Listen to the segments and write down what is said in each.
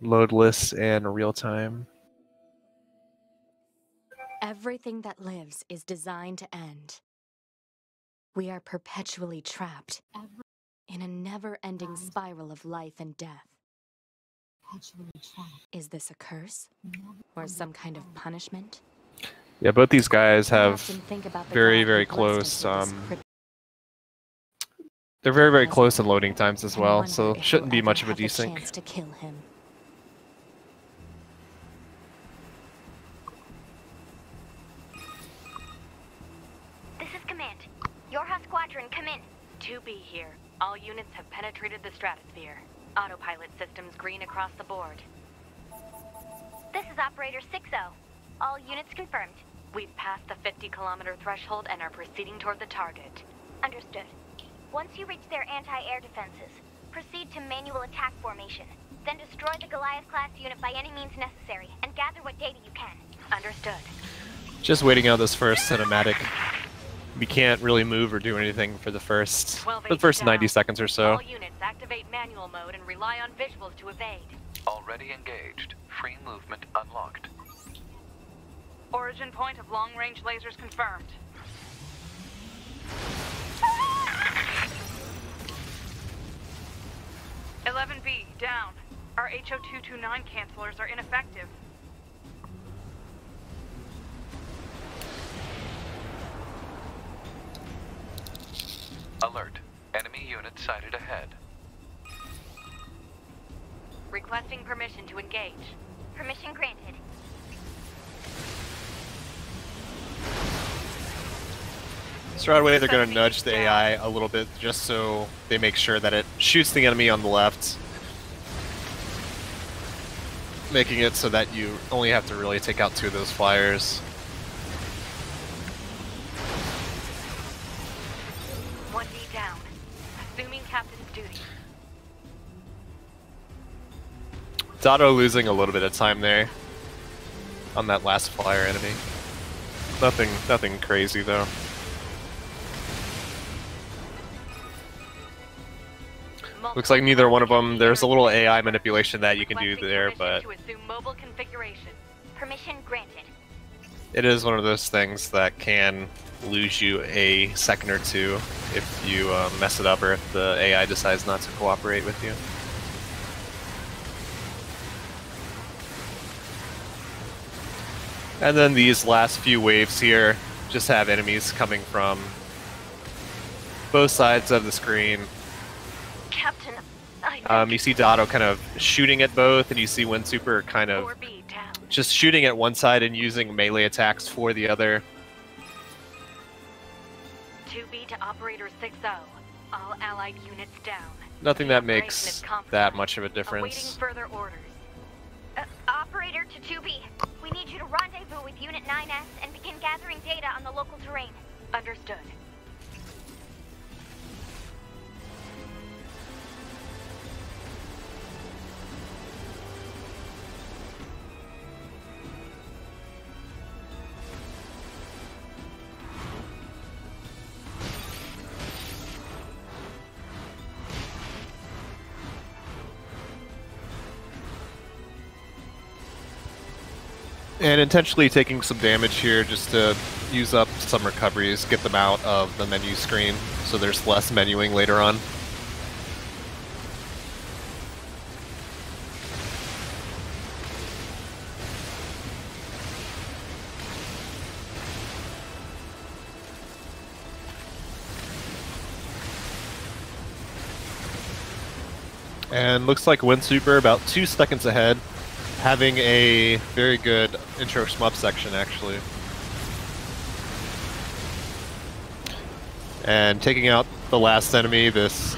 loadless and real time. Everything that lives is designed to end. We are perpetually trapped in a never-ending spiral of life and death. Is this a curse? Or some kind of punishment? Yeah, both these guys I have often think about the very, God very who blessed us close. with this They're very, very close in loading times as I well, wonder so if shouldn't we'll be much ever of a have the desync. chance to kill him. This is Command. Your house squadron, come in. 2B here. All units have penetrated the stratosphere. Autopilot systems green across the board. This is Operator 6-0. All units confirmed. We've passed the 50-kilometer threshold and are proceeding toward the target. Understood. Once you reach their anti-air defenses, proceed to manual attack formation. Then destroy the Goliath-class unit by any means necessary, and gather what data you can. Understood. Just waiting out this first cinematic. We can't really move or do anything for the first 90 seconds or so. All units activate manual mode and rely on visuals to evade. Already engaged. Free movement unlocked. Origin point of long-range lasers confirmed. "11B, down. Our HO229 cancelers are ineffective. Alert. Enemy unit sighted ahead. Requesting permission to engage. Permission granted. So right away they're going to nudge the AI a little bit just so they make sure that it shoots the enemy on the left. Making it so that you only have to really take out 2 of those flyers. 1D down. Assuming captain's duty. Datto losing a little bit of time there on that last flyer enemy. Nothing crazy though. Looks like neither one of them. There's a little AI manipulation that you can do there, but Permission granted. it is one of those things that can lose you a second or two if you mess it up or if the AI decides not to cooperate with you. And then these last few waves here just have enemies coming from both sides of the screen. Captain, You see Datto kind of shooting at both, and you see Winsuper kind of 4B down. just shooting at one side and using melee attacks for the other. 2B to Operator 6-0. All allied units down. Nothing The that operation makes is compromised. that much of a Awaiting difference. further orders. Operator to 2B. We need you to rendezvous with Unit 9S and begin gathering data on the local terrain. Understood. And intentionally taking some damage here just to use up some recoveries, get them out of the menu screen so there's less menuing later on. And looks like Winsuper about 2 seconds ahead, having a very good intro shmup section actually. And taking out the last enemy, this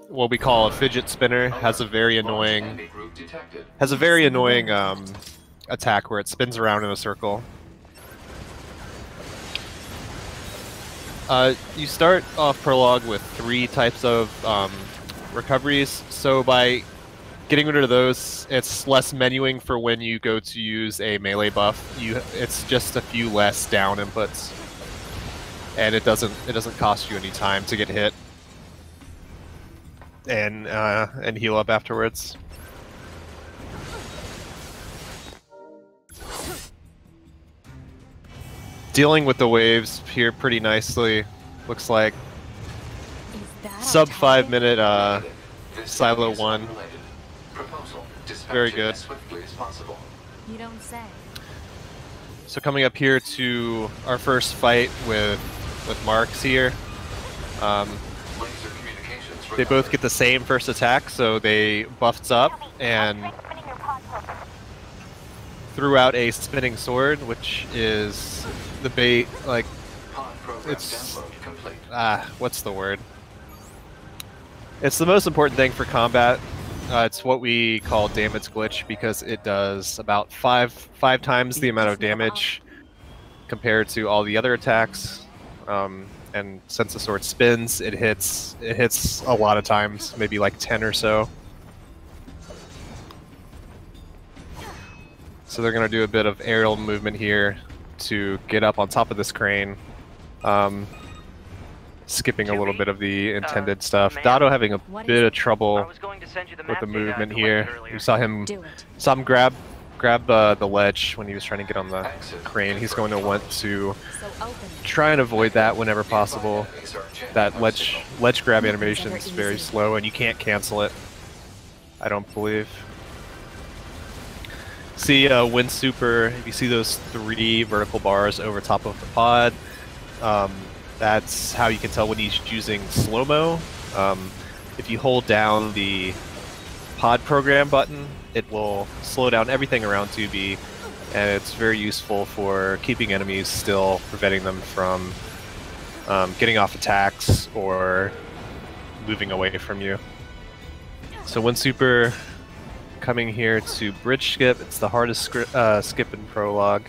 what we call a fidget spinner, has a very annoying attack where it spins around in a circle. You start off prologue with 3 types of recoveries, so by getting rid of those, it's less menuing for when you go to use a melee buff. It's just a few less down inputs, and it doesn't cost you any time to get hit and heal up afterwards. dealing with the waves here pretty nicely. Looks like Is that our sub 5 target? minute This silo is 1. unrelated. Proposal. Dispatch Very it good. as swiftly as possible. You don't say. So coming up here to our first fight with Marks here. Laser communications They both get the same first attack, so they buffed up and Spinning your pod program. threw out a spinning sword, which is the bait, like, pod program it's- download complete. what's the word? It's the most important thing for combat. It's what we call damage glitch because it does about five times the amount of damage compared to all the other attacks. And since the sword spins, it hits a lot of times, maybe like 10 or so. So they're gonna do a bit of aerial movement here to get up on top of this crane. Skipping a little bit of the intended stuff. ma'am? Datto having a What bit is of it? trouble I was going to send you the with map the data I movement collected here. earlier. We saw him Do it. grab the ledge when he was trying to get on the crane. He's going to want to So open it. try and avoid that whenever possible. Enemies are jamming That arsenal. ledge grab Nothing's animation ever is very easy. slow, and you can't cancel it. I don't believe. See, Winsuper, if you see those 3 vertical bars over top of the pod, that's how you can tell when he's using slow-mo. If you hold down the pod program button, it will slow down everything around 2B, and it's very useful for keeping enemies still, preventing them from getting off attacks or moving away from you. So Winsuper coming here to bridge skip. It's the hardest skip in prologue.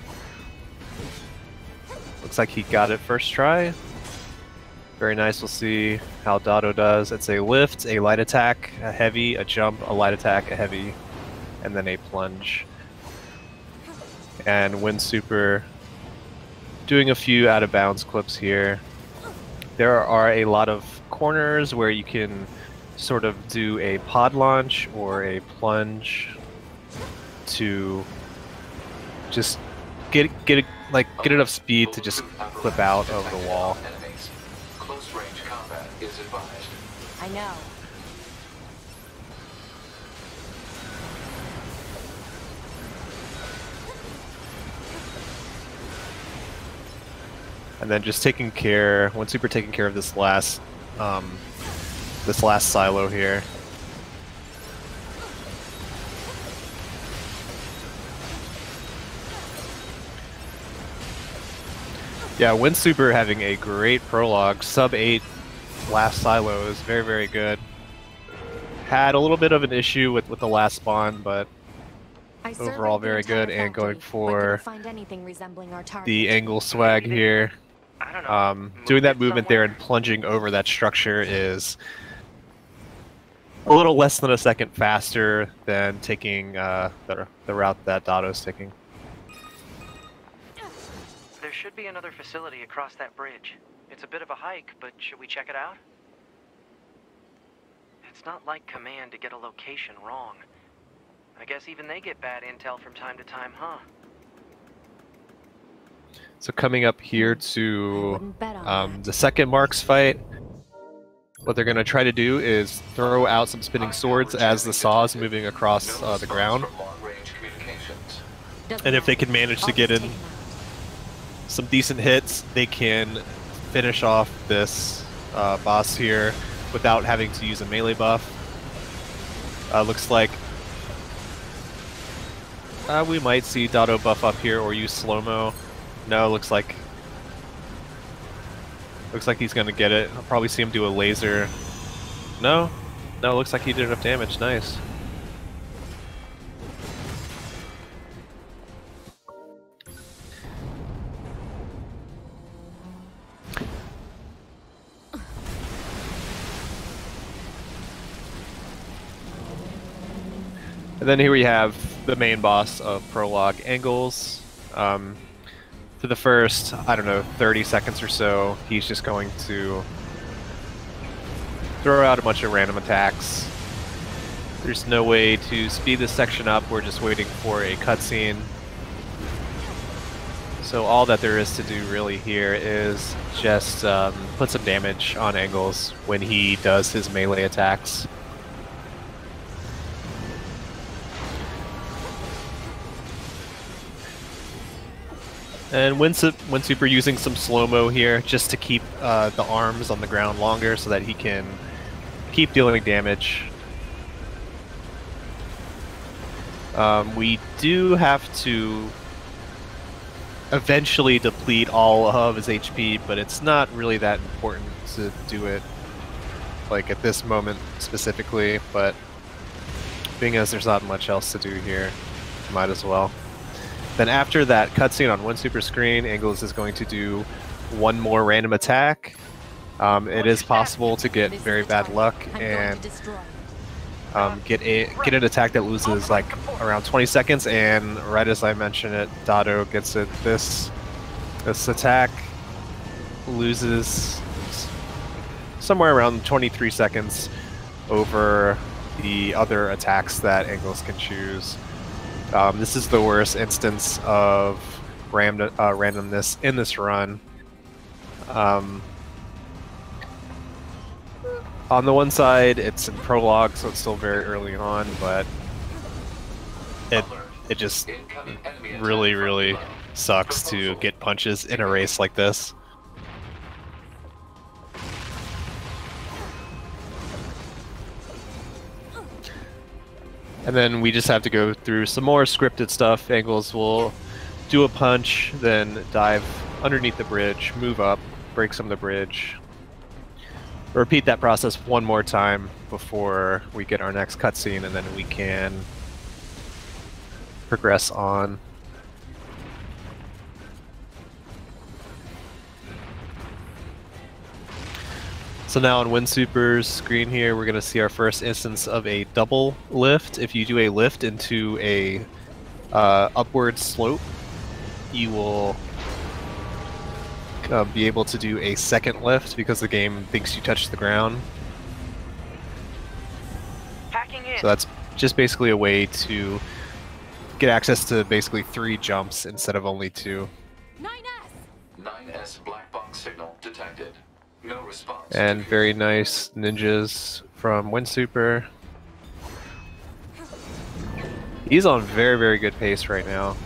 Looks like he got it first try. Very nice. We'll see how Datto does. It's a lift, a light attack, a heavy, a jump, a light attack, a heavy, and then a plunge. And Winsuper doing a few out of bounds clips here. There are a lot of corners where you can sort of do a pod launch or a plunge to just get enough speed to just clip out of the wall. Enemies. Close range combat is advised. I know. And then just taking care, Winsuper taking care of this last silo here. Yeah, Winsuper having a great prologue. Sub 8 last silo is very, very good. Had a little bit of an issue with the last spawn, but I surveyed overall the very entire good, and going factory, but for couldn't find anything resembling our target. the angle swag here. I don't know. Doing that Move it movement there somewhere? and plunging over that structure is a little less than a second faster than taking the route that Datto's taking. There should be another facility across that bridge. It's a bit of a hike, but should we check it out? It's not like Command to get a location wrong. I guess even they get bad intel from time to time, huh? So coming up here I to wouldn't bet on that. the second Marks fight, what they're going to try to do is throw out some spinning swords as the saw is moving across No the ground. response from long-range communications. Doesn't And if they matter. can manage to I'll get just in take 'em out. some decent hits, they can finish off this boss here without having to use a melee buff. Looks like we might see Datto buff up here or use slow-mo. No, looks like he's gonna get it. I'll probably see him do a laser. No, looks like he did enough damage. Nice. And then here we have the main boss of Prologue, Angles. For the first, I don't know, 30 seconds or so, he's just going to throw out a bunch of random attacks. There's no way to speed this section up, we're just waiting for a cutscene. So all that there is to do really here is just put some damage on Angles when he does his melee attacks. And Winsuper using some slow-mo here just to keep the arms on the ground longer so that he can keep dealing damage. We do have to eventually deplete all of his HP, but it's not really that important to do it like at this moment specifically, but being as there's not much else to do here, might as well. Then after that cutscene on Winsuper's screen, Angles is going to do one more random attack. It is possible to get very bad luck and get an attack that loses like around 20 seconds, and right as I mention it, Datto gets it. This attack loses somewhere around 23 seconds over the other attacks that Angles can choose. This is the worst instance of randomness in this run. On the one side, it's in prologue, so it's still very early on, but it just really sucks to get punches in a race like this. And then we just have to go through some more scripted stuff. Angles will do a punch, then dive underneath the bridge, move up, break some of the bridge. Repeat that process one more time before we get our next cutscene, and then we can progress on. So now on Winsuper's screen here, we're going to see our first instance of a double lift. If you do a lift into a upward slope, you will be able to do a second lift because the game thinks you touched the ground. So that's just basically a way to get access to basically 3 jumps instead of only 2. 9S black box signal detected. No response. And very nice ninjas from Winsuper. He's on very good pace right now.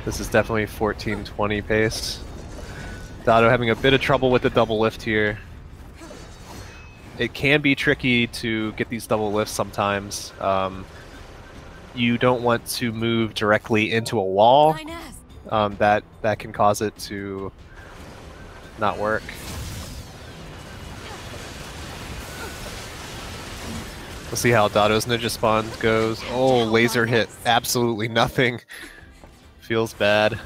This is definitely 14-20 pace. Datto having a bit of trouble with the double lift here. It can be tricky to get these double lifts sometimes. You don't want to move directly into a wall. That can cause it to not work. We'll see how Datto's ninja spawn goes. Oh, laser hit. Absolutely nothing. Feels bad.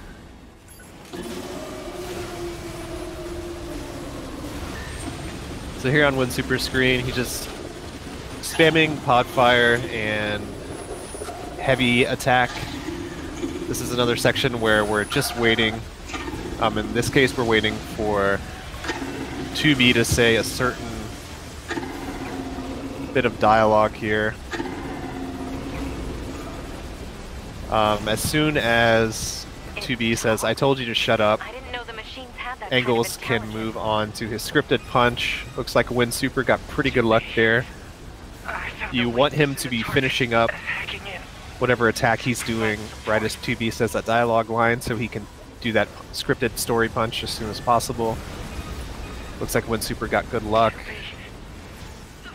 So here on Winsuper's screen, he's just spamming pod fire and heavy attack. This is another section where we're just waiting. In this case, we're waiting for 2B to say a certain bit of dialogue here. As soon as 2B says, "I told you to shut up," I didn't know the machines had that Angles can move on to his scripted punch. Looks like Winsuper got pretty good luck there. You want him to be finishing up whatever attack he's doing right as 2B says that dialogue line, so he can do that scripted story punch as soon as possible. Looks like Winsuper got good luck.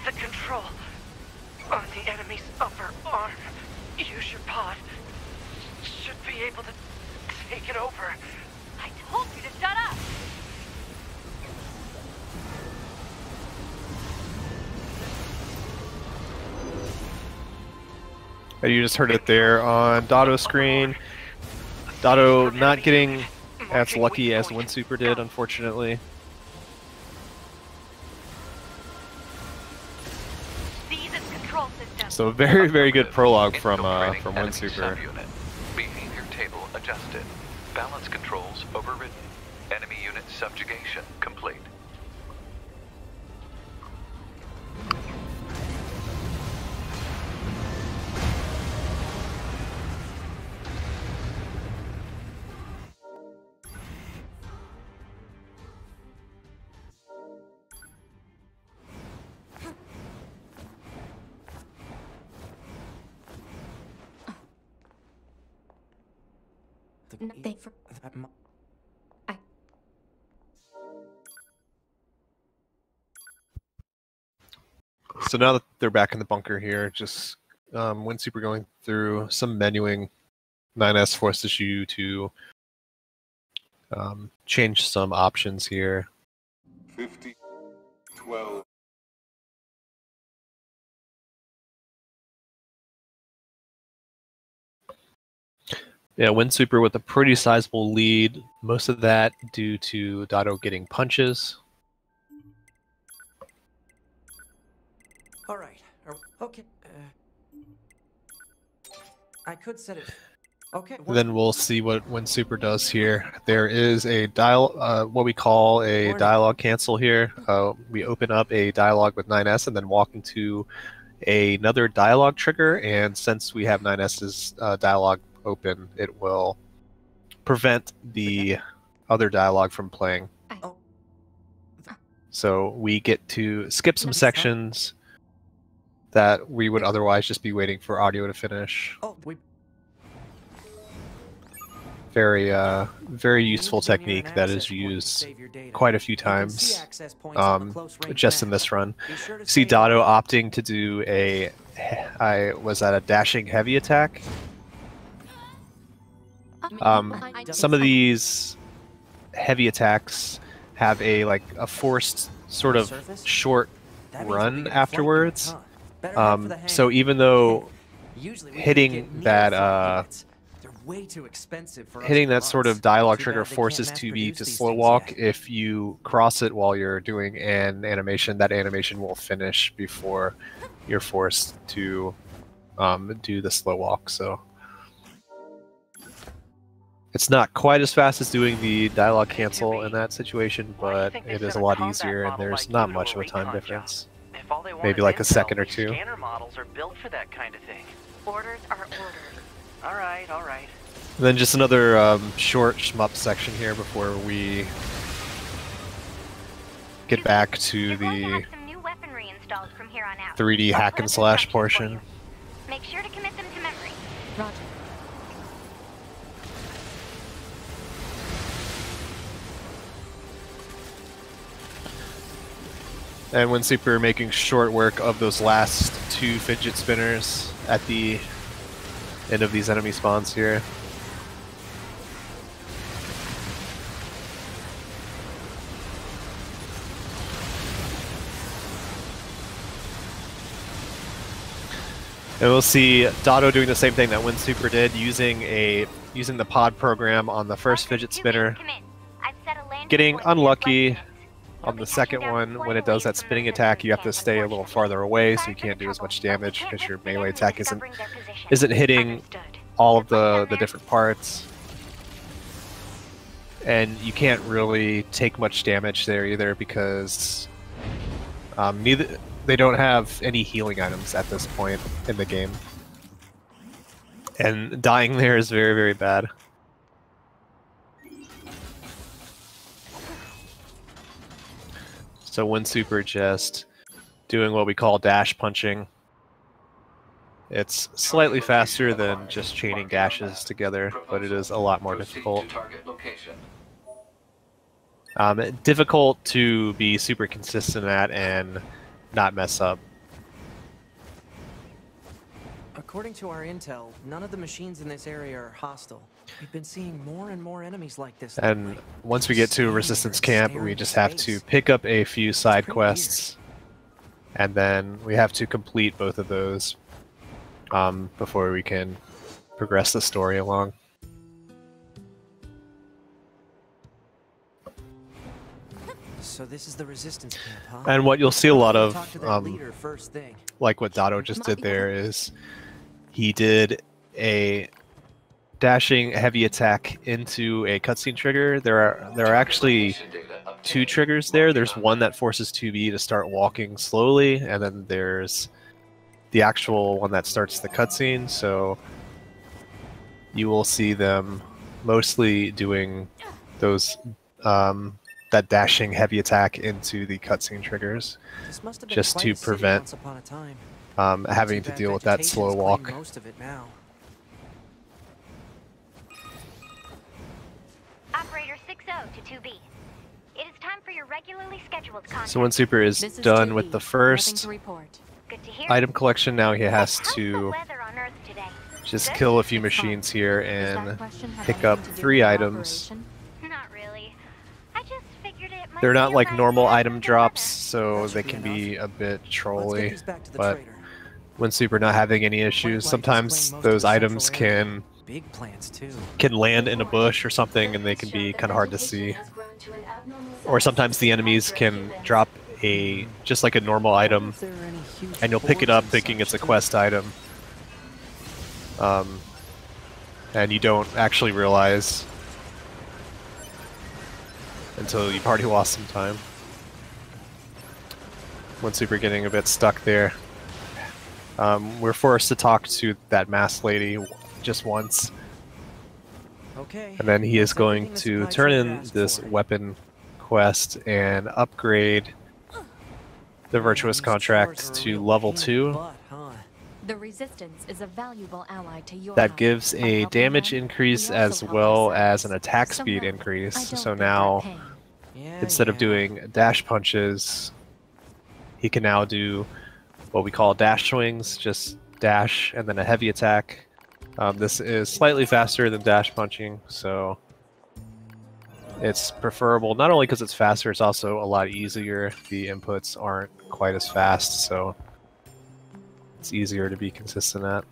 The control on the enemy's upper arm. Use your pod. Should be able to take it over. I told you to shut up! And you just heard it there on Datto's screen. Datto not getting as lucky as Winsuper did, unfortunately. So very good prologue from Winsuper. Behavior table adjusted. Balance controls overridden. Enemy unit subjugation complete. So now that they're back in the bunker here, just Winsuper going through some menuing. 9S forces you to change some options here. 50, 12. Yeah, Winsuper with a pretty sizable lead. Most of that due to Datto getting punches. All right. Okay. I could set it. Okay. Then we'll see what Winsuper does here. There is a what we call a dialogue cancel here. We open up a dialogue with 9S and then walk into another dialogue trigger. And since we have 9S's dialogue open, it will prevent the other dialogue from playing. So we get to skip some sections that we would otherwise just be waiting for audio to finish. Very useful technique that is used quite a few times just in this run. See Datto opting to do a dashing heavy attack. Some of these heavy attacks have a forced sort of short run afterwards. So even though hitting that sort of dialogue trigger forces 2B to slow walk, if you cross it while you're doing an animation, that animation will finish before you're forced to do the slow walk. So it's not quite as fast as doing the dialogue cancel in that situation, but it is a lot easier, and there's not much of a time difference. Maybe like a second or two. Scanner models are built for that kind of thing. Orders are orders. All right, all right. And then just another short shmup section here before we get back to the 3D hack and slash portion. Make sure to commit them to memory. Roger. And Winsuper making short work of those last two fidget spinners at the end of these enemy spawns here. And we'll see Datto doing the same thing that Winsuper did, using the pod program on the first fidget spinner, getting unlucky on the second one. When it does that spinning attack, you have to stay a little farther away, so you can't do as much damage because your melee attack isn't hitting all of the different parts. And you can't really take much damage there either because they don't have any healing items at this point in the game. And dying there is very, very bad. So Winsuper just doing what we call dash punching. It's slightly faster than just chaining dashes together, but it is a lot more difficult. Difficult to be super consistent at and not mess up. According to our intel, none of the machines in this area are hostile. We've been seeing more and more enemies like this. And once we get to a resistance camp, we just have to pick up a few side quests, and then we have to complete both of those before we can progress the story along. So this is the resistance camp, huh? And what you'll see a lot of, Talk to that leader first thing. like what Datto just did there, is he did a dashing heavy attack into a cutscene trigger. There are actually two triggers there. There's one that forces 2B to start walking slowly, and then there's the actual one that starts the cutscene. So you will see them mostly doing those that dashing heavy attack into the cutscene triggers, just to prevent having to deal with that slow walk. Most of it now. to 2B. It is time for your regularly scheduled contact. So Winsuper is This is done 2B. with the Nothing first to report. Good to hear. item collection. Now he has How's the to weather on Earth today? just Good? kill a few It's fine. machines here Does that and question have pick up anything to do 3 with your items. operation? Not really. I just figured it might They're not feel like nice normal to have item some good drops, weather. so That should they be can enough. be a bit Let's get trolly. these back to the But trader. Winsuper not having any issues, life sometimes is claimed most those of the items central area. can Big plants too. land in a bush or something, and they can be kind of hard to see. Or sometimes the enemies can drop just like a normal I wonder item, if there are any huge and you'll pick it boars up and thinking it's a such, too. quest item. And you don't actually realize until you've already lost some time. Winsuper getting a bit stuck there. We're forced to talk to that masked lady just once, Okay. and then he is that's going everything the to supply turn trader in asked this for. weapon quest and upgrade the virtuous These contract chores are a to real level pain in 2. the butt, huh? The Resistance is a valuable ally to your That health. gives By a helping damage them, increase we also as help well as ourselves. an attack So speed no, increase. I don't So think they're now, paying. Yeah, instead of yeah. doing dash punches, he can now do what we call dash swings, just dash and then a heavy attack. This is slightly faster than dash punching, so it's preferable not only because it's faster, it's also a lot easier. The inputs aren't quite as fast, so it's easier to be consistent at.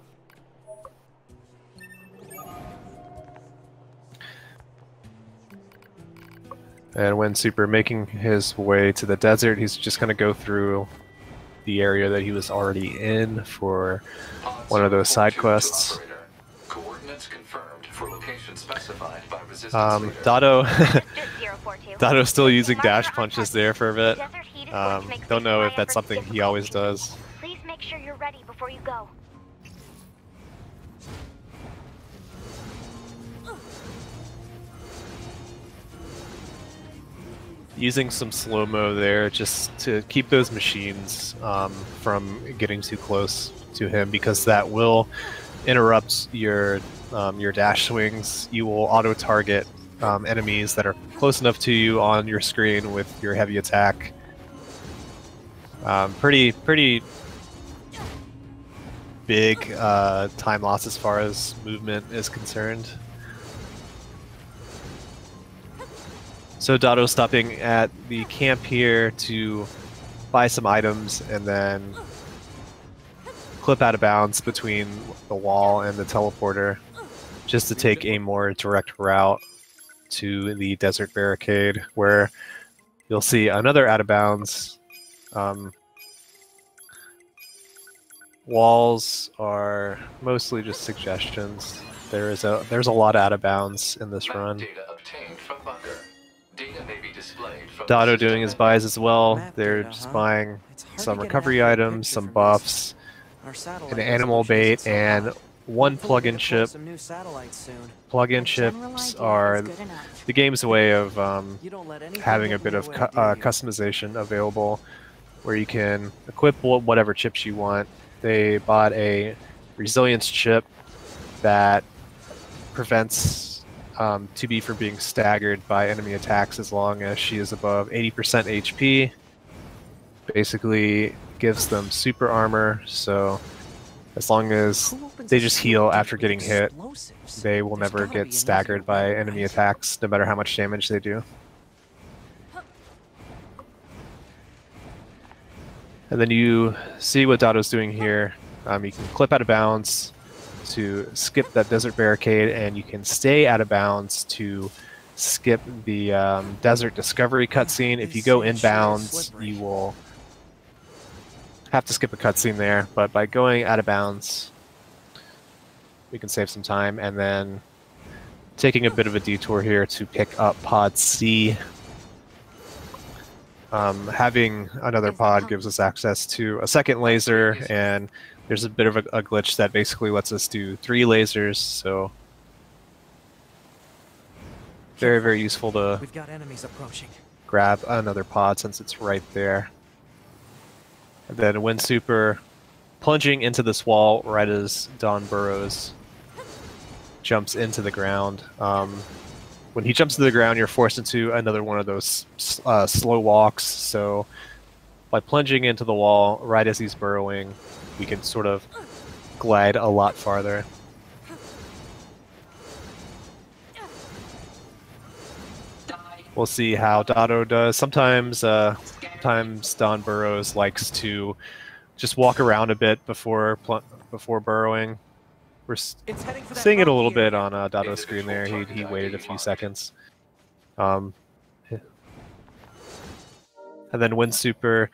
And when Super making his way to the desert, he's just going to go through the area that he was already in for one of those side quests. Coordinates confirmed for location specified by resistance leader. Datto, Understood, 042. Datto's still using Marker dash on punches target. there for a bit. Desert heat is going to make Don't know if resupply that's something efforts he always difficult. does. Please make sure you're ready before you go. Using some slow-mo there just to keep those machines from getting too close to him, because that will interrupt your dash swings. You will auto-target enemies that are close enough to you on your screen with your heavy attack. Pretty big time loss as far as movement is concerned. So Datto's stopping at the camp here to buy some items and then clip out of bounds between the wall and the teleporter just to take a more direct route to the desert barricade, where you'll see another out of bounds. Walls are mostly just suggestions. There's a lot of out of bounds in this run. Data obtained from bunker. Data may be displayed from Datto the doing his system buys as well. Map They're data, just huh? buying It's hard some to get an recovery accurate items, picture some from buffs, Our satellite an resolution animal isn't bait, so and high. one Hopefully we plug-in get to pull ship. some new satellites soon. Plug-in A general ships idea are is good enough. the game's way of You don't let anything having a get in bit your of way, do you? customization available, where you can equip whatever chips you want. They bought a resilience chip that prevents 2B from being staggered by enemy attacks as long as she is above 80% HP. Basically gives them super armor, so as long as Who opens they a just sealed heal gate after with getting hit, explosives? they will There's never gotta be an get easier staggered by way, enemy right? attacks, no matter how much damage they do. And then you see what Datto's doing here. You can clip out of bounds to skip that desert barricade, and you can stay out of bounds to skip the desert discovery cutscene. If you go These sure are inbounds, slippery. you will have to skip a cutscene there, but by going out of bounds, we can save some time, and then taking a bit of a detour here to pick up Pod C. Having another pod gives us access to a second laser, and there's a bit of a glitch that basically lets us do 3 lasers, so very, very useful to We've got enemies approaching. grab another pod since it's right there. And then Winsuper plunging into this wall right as Don Burrows jumps into the ground. when he jumps to the ground, you're forced into another one of those slow walks. So by plunging into the wall right as he's burrowing, we can sort of glide a lot farther. We'll see how Datto does. Sometimes Don Burrows likes to just walk around a bit before burrowing. We're seeing it a little bit on Datto's screen there. He waited a few seconds. And then Winsuper.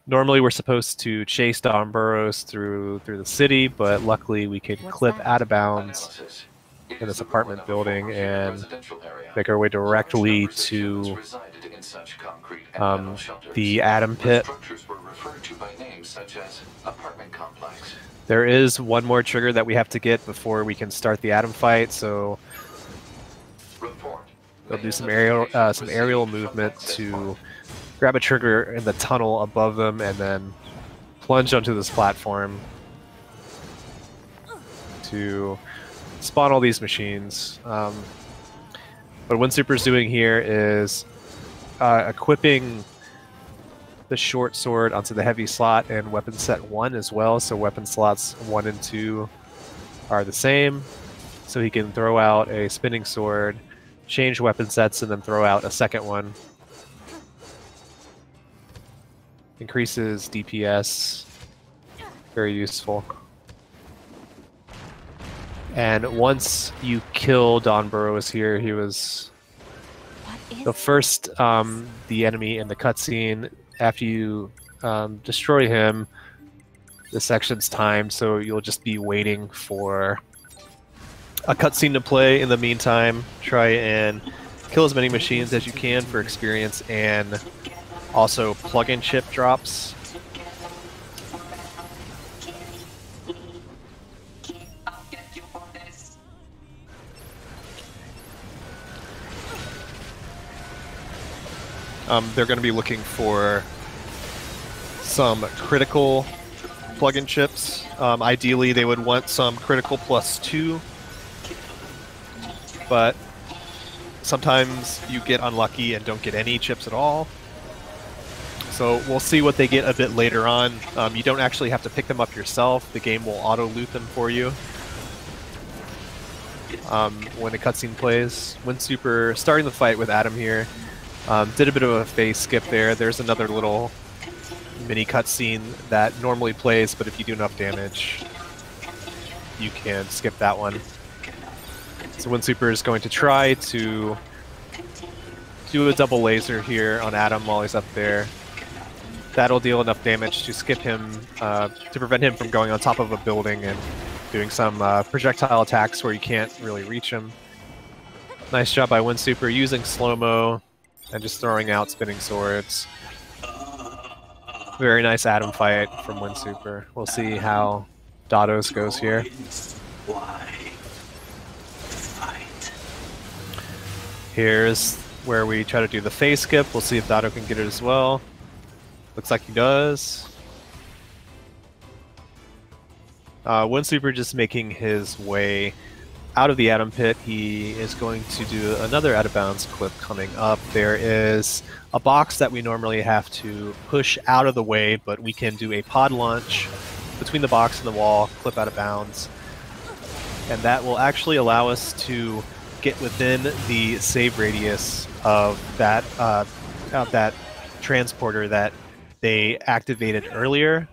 Normally we're supposed to chase Don Burrows through the city, but luckily we can clip out of bounds in this apartment building and make our way directly to the Atom Pit. There is one more trigger that we have to get before we can start the Atom fight, so they'll do some aerial movement to grab a trigger in the tunnel above them and then plunge onto this platform to spawn all these machines. What Winsuper's doing here is equipping the short sword onto the heavy slot and weapon set 1 as well, so weapon slots 1 and 2 are the same, so he can throw out a spinning sword, change weapon sets, and then throw out a second one. Increases DPS, very useful. And once you kill Don Burrows here, he was the first the enemy in the cutscene. After you destroy him, the section's timed, so you'll just be waiting for a cutscene to play. In the meantime, try and kill as many machines as you can for experience and also plug-in chip drops. They're going to be looking for some critical plug-in chips. Ideally, they would want some critical +2, but sometimes you get unlucky and don't get any chips at all. So we'll see what they get a bit later on. You don't actually have to pick them up yourself. The game will auto-loot them for you when a cutscene plays. Winsuper starting the fight with Adam here. Did a bit of a phase skip there. There's another little mini cutscene that normally plays, but if you do enough damage, you can skip that one. So Winsuper is going to try to do a double laser here on Adam while he's up there. That'll deal enough damage to skip him, to prevent him from going on top of a building and doing some projectile attacks where you can't really reach him. Nice job by Winsuper using slow-mo and just throwing out spinning swords. Very nice Atom fight from Winsuper. We'll see how Datto's goes here. Here's where we try to do the phase skip. We'll see if Datto can get it as well. Looks like he does. Winsuper just making his way out of the Atom Pit. He is going to do another out of bounds clip coming up. There is a box that we normally have to push out of the way, but we can do a pod launch between the box and the wall, clip out of bounds. And that will actually allow us to get within the save radius of that transporter that they activated earlier.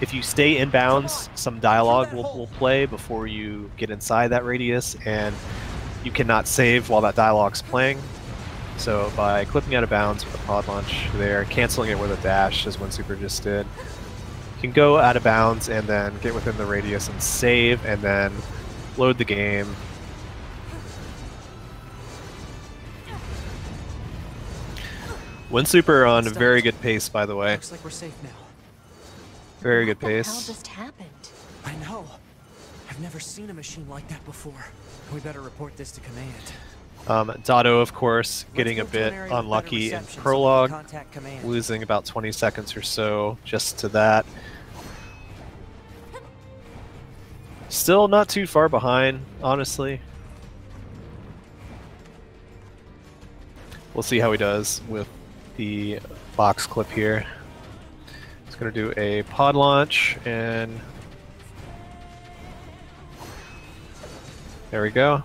If you stay inbounds, some dialogue will play before you get inside that radius, and you cannot save while that dialogue's playing. So by clipping out of bounds with a pod launch there, canceling it with a dash, as Winsuper just did, you can go out of bounds and then get within the radius and save, and then load the game. Winsuper on a very good pace, by the way. Looks like we're safe now. Very good What the hell pace. just happened? I know. I've never seen a machine like that before. We better report this to command. Datto, of course, getting a Let's move to bit an area with unlucky better in reception so we can prologue, contact command. losing about 20 seconds or so just to that. Still not too far behind, honestly. We'll see how he does with the box clip here. It's going to do a pod launch, and there we go.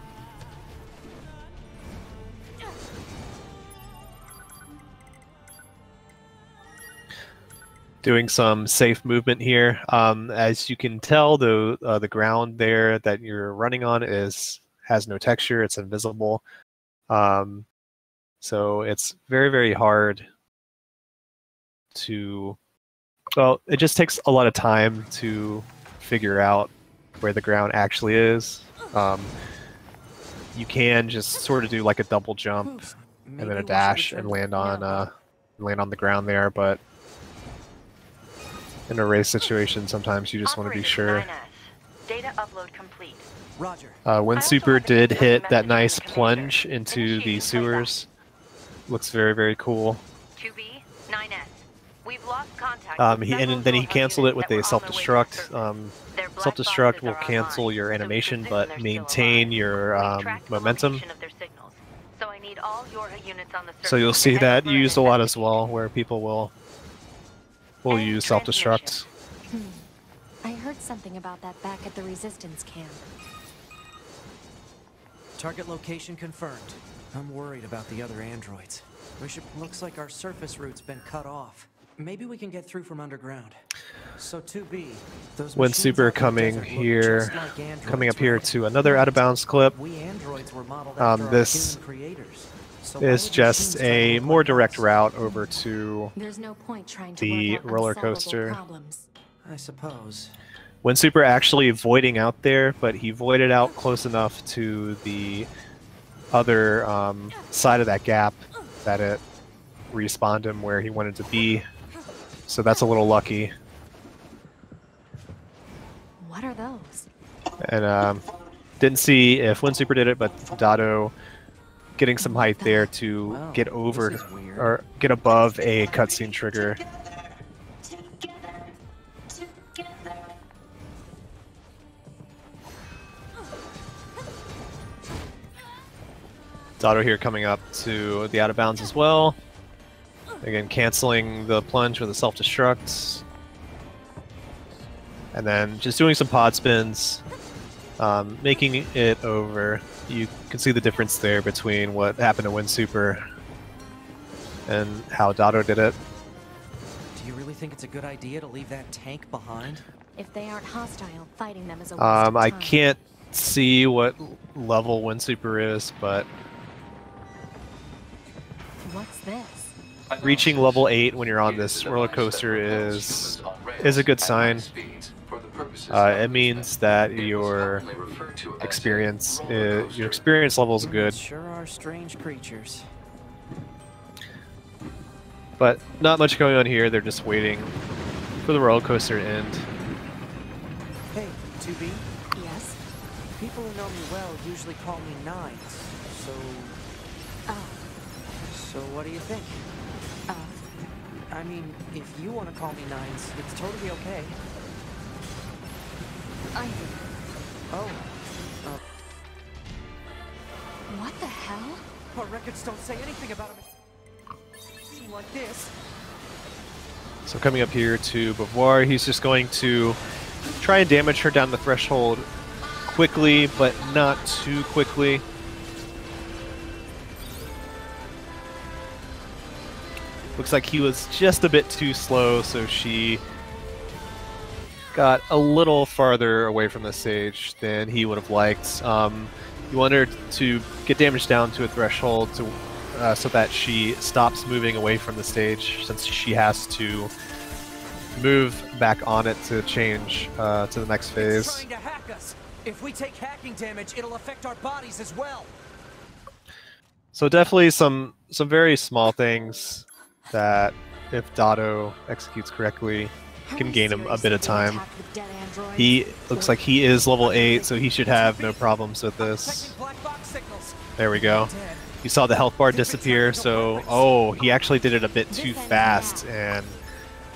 Doing some safe movement here. As you can tell, the ground there that you're running on has no texture. It's invisible. So it's very, very hard to... Well, it just takes a lot of time to figure out where the ground actually is. You can just sort of do like a double jump and then a dash and land on the ground there, but in a race situation, sometimes you just want to be sure. Data upload complete. Roger. Winsuper did hit that nice plunge into the sewers. Looks very, very cool. 2B, 9S. We've lost contact. And then he canceled it with a self-destruct. Self-destruct will cancel your animation, but maintain your momentum. So I need all your units on the surface. So you'll see that used a lot as well, where people will use self-destruct. I heard something about that back at the resistance camp. Target location confirmed. I'm worried about the other androids. Looks like our surface route's been cut off. Maybe we can get through from underground. So 2B, those Winsuper coming here, coming up here to another out of bounds clip. This is just a more direct route over to the roller coaster. I suppose. Winsuper actually voiding out there, but he voided out close enough to the other side of that gap that it respawned him where he wanted to be. So that's a little lucky. What are those? And didn't see if Winsuper did it, but Datto getting some height there to get over or get above a cutscene trigger. Datto here coming up to the out of bounds as well. Again, canceling the plunge with a self-destruct. And then just doing some pod spins, making it over. You can see the difference there between what happened to Winsuper and how Datto did it. Do you really think it's a good idea to leave that tank behind? If they aren't hostile, fighting them is a waste of time. I can't see what level Winsuper is, but what's this? reaching level 8 when you're on this roller coaster is a good sign. It means that your experience level is good. Sure are strange creatures. But not much going on here. They're just waiting for the roller coaster to end. Hey, 2B? Yes? People who know me well usually call me Nines, so... Oh. So what do you think? I mean, if you want to call me Nines, it's totally okay. I do. Oh. What the hell? Our records don't say anything about him. Like this. So coming up here to Beauvoir, he's just going to try and damage her down the threshold quickly, but not too quickly. Looks like he was just a bit too slow, so she got a little farther away from the stage than he would have liked. You want her to get damage down to a threshold so that she stops moving away from the stage, since she has to move back on it to change to the next phase. It's trying to hack us. If we take hacking damage, it'll affect our bodies as well. So definitely some very small things that, if Datto executes correctly, can gain him a bit of time. He looks like he is level 8, so he should have no problems with this. There we go. You saw the health bar disappear, so he actually did it a bit too fast and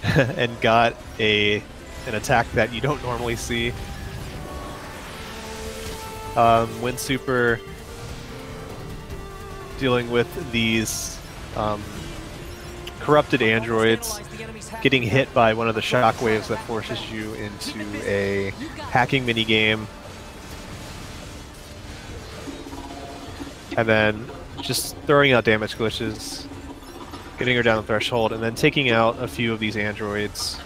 and got an attack that you don't normally see. Winsuper dealing with these corrupted androids getting hit by one of the shockwaves that forces you into a hacking minigame. And then just throwing out damage glitches, getting her down the threshold, and then taking out a few of these androids.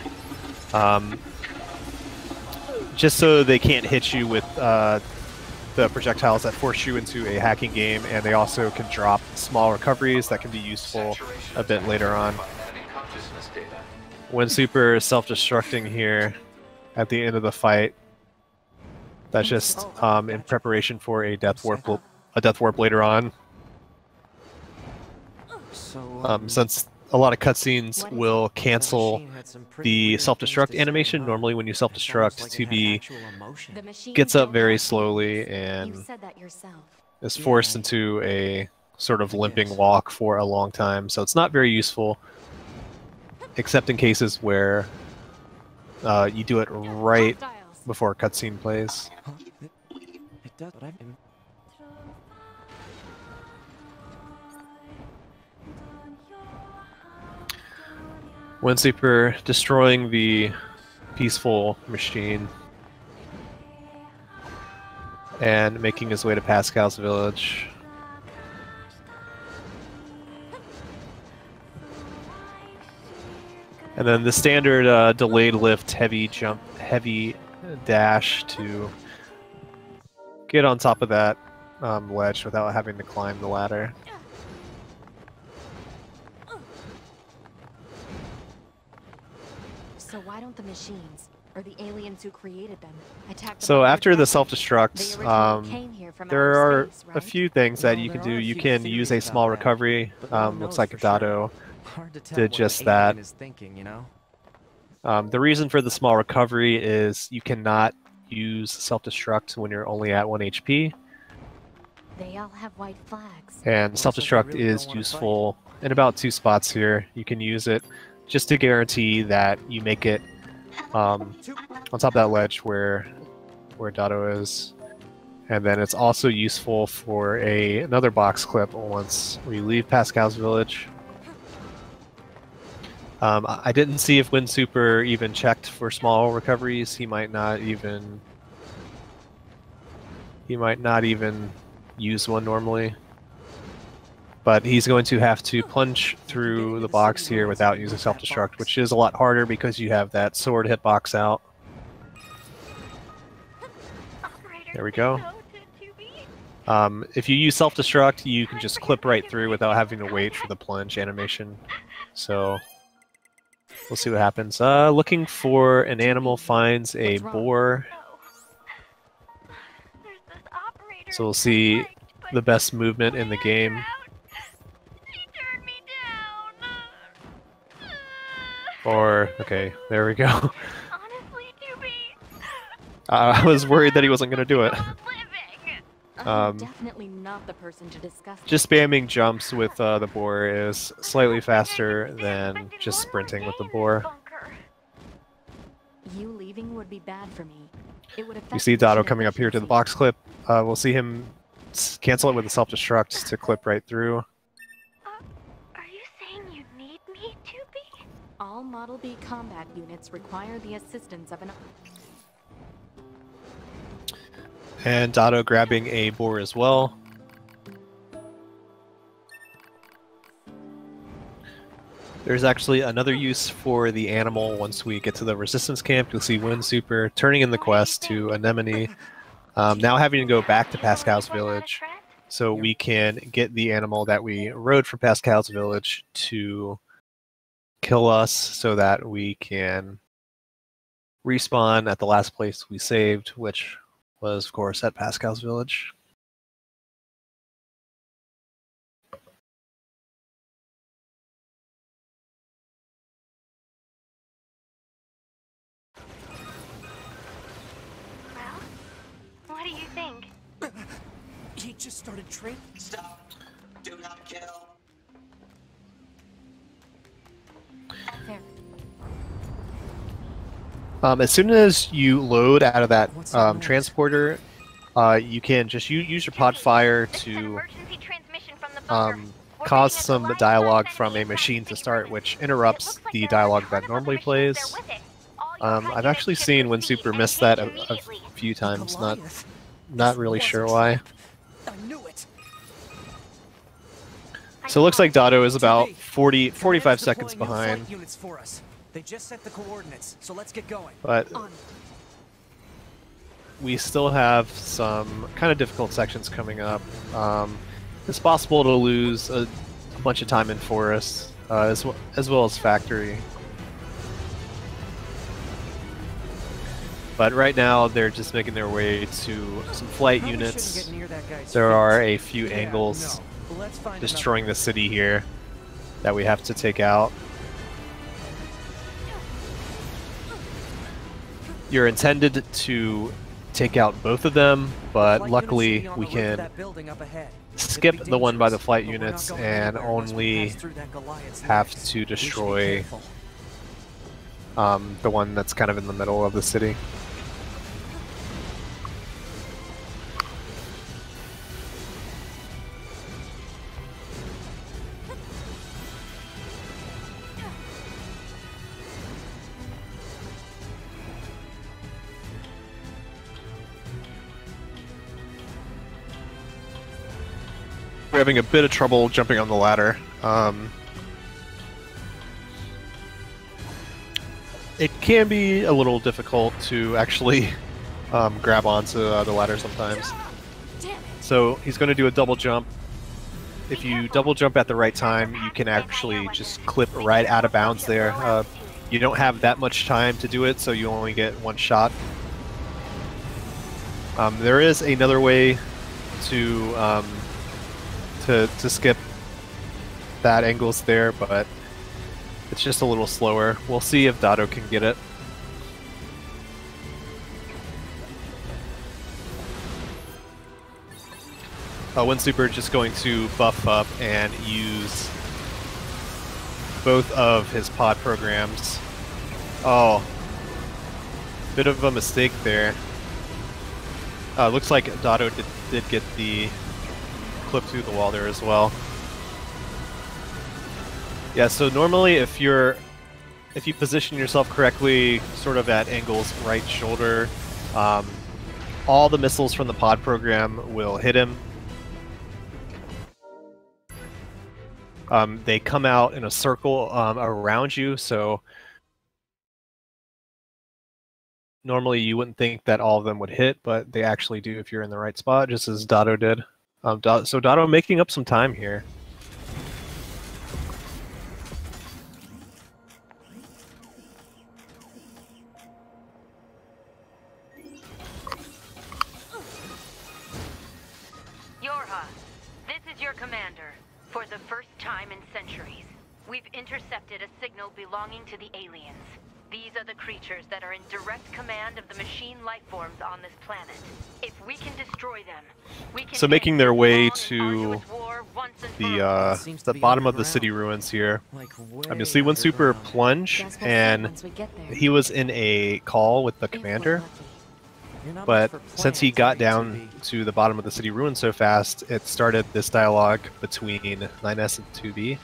Just so they can't hit you with the projectiles that force you into a hacking game, and they also can drop small recoveries that can be useful a bit later on. Winsuper is self-destructing here at the end of the fight. That's just in preparation for a death warp later on. Since a lot of cutscenes will cancel the self-destruct animation. Normally when you self-destruct, 2B gets up very slowly and is forced into a sort of limping walk for a long time, so it's not very useful, except in cases where you do it right before a cutscene plays. Winsuper destroying the peaceful machine and making his way to Pascal's village. And then the standard delayed lift, heavy jump, heavy dash to get on top of that ledge without having to climb the ladder. So why don't the machines, or the aliens who created them, attack the So after the They self-destructs, originally came here from there outer are space, a right? few things that you can do. You can use a small recovery. Looks like Datto did just that. The reason for the small recovery is you cannot use self-destruct when you're only at 1 HP. They all have white flags. And self-destruct is useful in about 2 spots here. You can use it just to guarantee that you make it on top of that ledge where Datto is. And then it's also useful for another box clip once we leave Pascal's village. I didn't see if Winsuper even checked for small recoveries. He might not even use one normally. But he's going to have to punch through the box here without using self-destruct, which is a lot harder because you have that sword hitbox out. There we go. If you use self-destruct, you can just clip right through without having to wait for the plunge animation. So we'll see what happens. Looking for an animal finds a boar. So we'll see the best movement in the game. Or, okay, there we go. I was worried that he wasn't going to do it. I'm definitely not the person to discuss. Just spamming jumps with the boar is slightly faster than just sprinting with the boar. You leaving would be bad for me. It would affect You see Datto coming up here to the box clip. We'll see him cancel it with a self-destruct to clip right through. Are you saying you need me to be? All Model B combat units require the assistance of an... And Datto grabbing a boar as well. There's actually another use for the animal once we get to the resistance camp. You'll see Winsuper turning in the quest to Anemone, now having to go back to Pascal's village so we can get the animal that we rode from Pascal's village to kill us so that we can respawn at the last place we saved, which was, of course, at Pascal's village. Well, what do you think? He just started training. Stop. Do not kill. Fair. As soon as you load out of that transporter, you can just use your pod fire to cause some dialogue from a machine to start, which interrupts the dialogue that normally plays. I've actually seen Winsuper miss that a few times, not really sure why. I knew it. So it looks like Datto is about 45 seconds behind. Flight units for us. They just set the coordinates, so let's get going. But we still have some kind of difficult sections coming up. It's possible to lose a bunch of time in forest, as well as factory. But right now, they're just making their way to some flight units. There are a few angles destroying the city here that we have to take out. You're intended to take out both of them, but luckily we can skip the one by the flight units and only have to destroy the one that's kind of in the middle of the city. We're having a bit of trouble jumping on the ladder. It can be a little difficult to actually grab onto the ladder sometimes. So he's going to do a double jump. If you double jump at the right time, you can actually just clip right out of bounds there. You don't have that much time to do it, so you only get one shot. There is another way to skip that angles there, but it's just a little slower. We'll see if Datto can get it. Winsuper just going to buff up and use both of his pod programs. Oh, bit of a mistake there. Looks like Datto did get the clip through the wall there as well. Yeah, so normally if you position yourself correctly, sort of at angles right shoulder, all the missiles from the pod program will hit him. They come out in a circle around you, so normally you wouldn't think that all of them would hit, but they actually do if you're in the right spot, just as Datto did. So Datto making up some time here. Yorha, this is your commander. For the first time in centuries, we've intercepted a signal belonging to the aliens. These are the creatures that are in direct command of the machine life forms on this planet. If we can destroy them, we can. So making their way to the bottom of the city ruins here. You see Winsuper plunge, and he was in a call with the commander. But since he got down to the bottom of the city ruins so fast, it started this dialogue between 9S and 2B.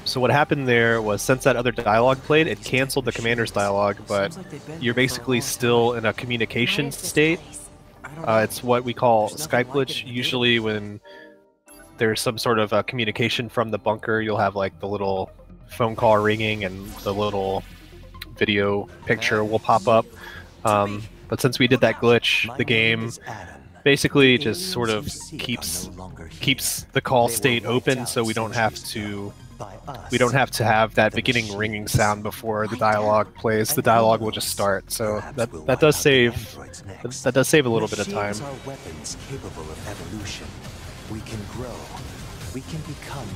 So what happened there was, since that other dialogue played, it canceled the commander's dialogue, but you're basically still in a communication state. It's what we call Skype glitch. Usually when there's some sort of communication from the bunker, you'll have like the little phone call ringing and the little video picture will pop up. But since we did that glitch, the game basically just sort of keeps the call state open, so we don't have to have that beginning ringing sound before the dialogue plays. The dialogue will just start. So that does save a little bit of time. Are weapons capable of evolution. We can grow. We can become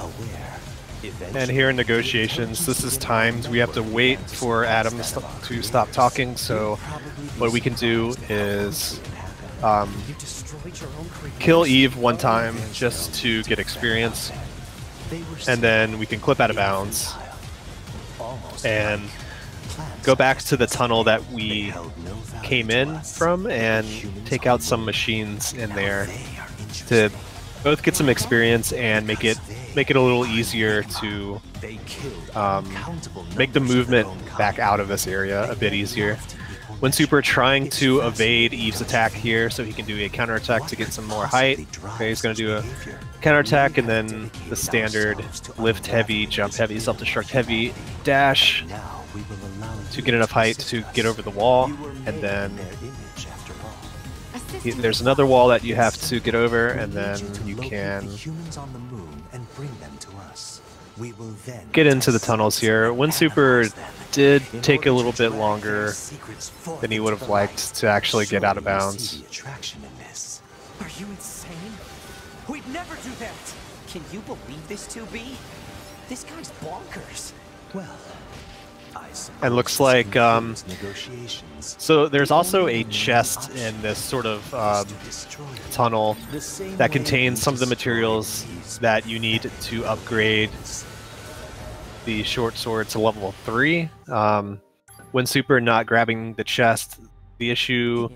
aware. And here in negotiations, this is timed. We have to wait for Adam to stop talking, so what we can do is kill Eve one time just to get experience, and then we can clip out of bounds and go back to the tunnel that we came in from and take out some machines in there to both get some experience and make it a little easier to make the movement back out of this area a bit easier. Winsuper trying to evade Eve's attack here so he can do a counterattack to get some more height. Okay, he's going to do a counterattack and then the standard lift heavy, jump heavy, self-destruct heavy, dash to get enough height to get over the wall, and then there's another wall that you have to get over, and then you can get into the tunnels here. Winsuper did take a little bit longer than he would have liked to actually get out of bounds. Are you insane? We'd never do that! Can you believe this, 2B? This guy's bonkers. Well, and looks like so there's also a chest in this sort of tunnel that contains some of the materials that you need to upgrade the short sword to level 3. Winsuper not grabbing the chest, the issue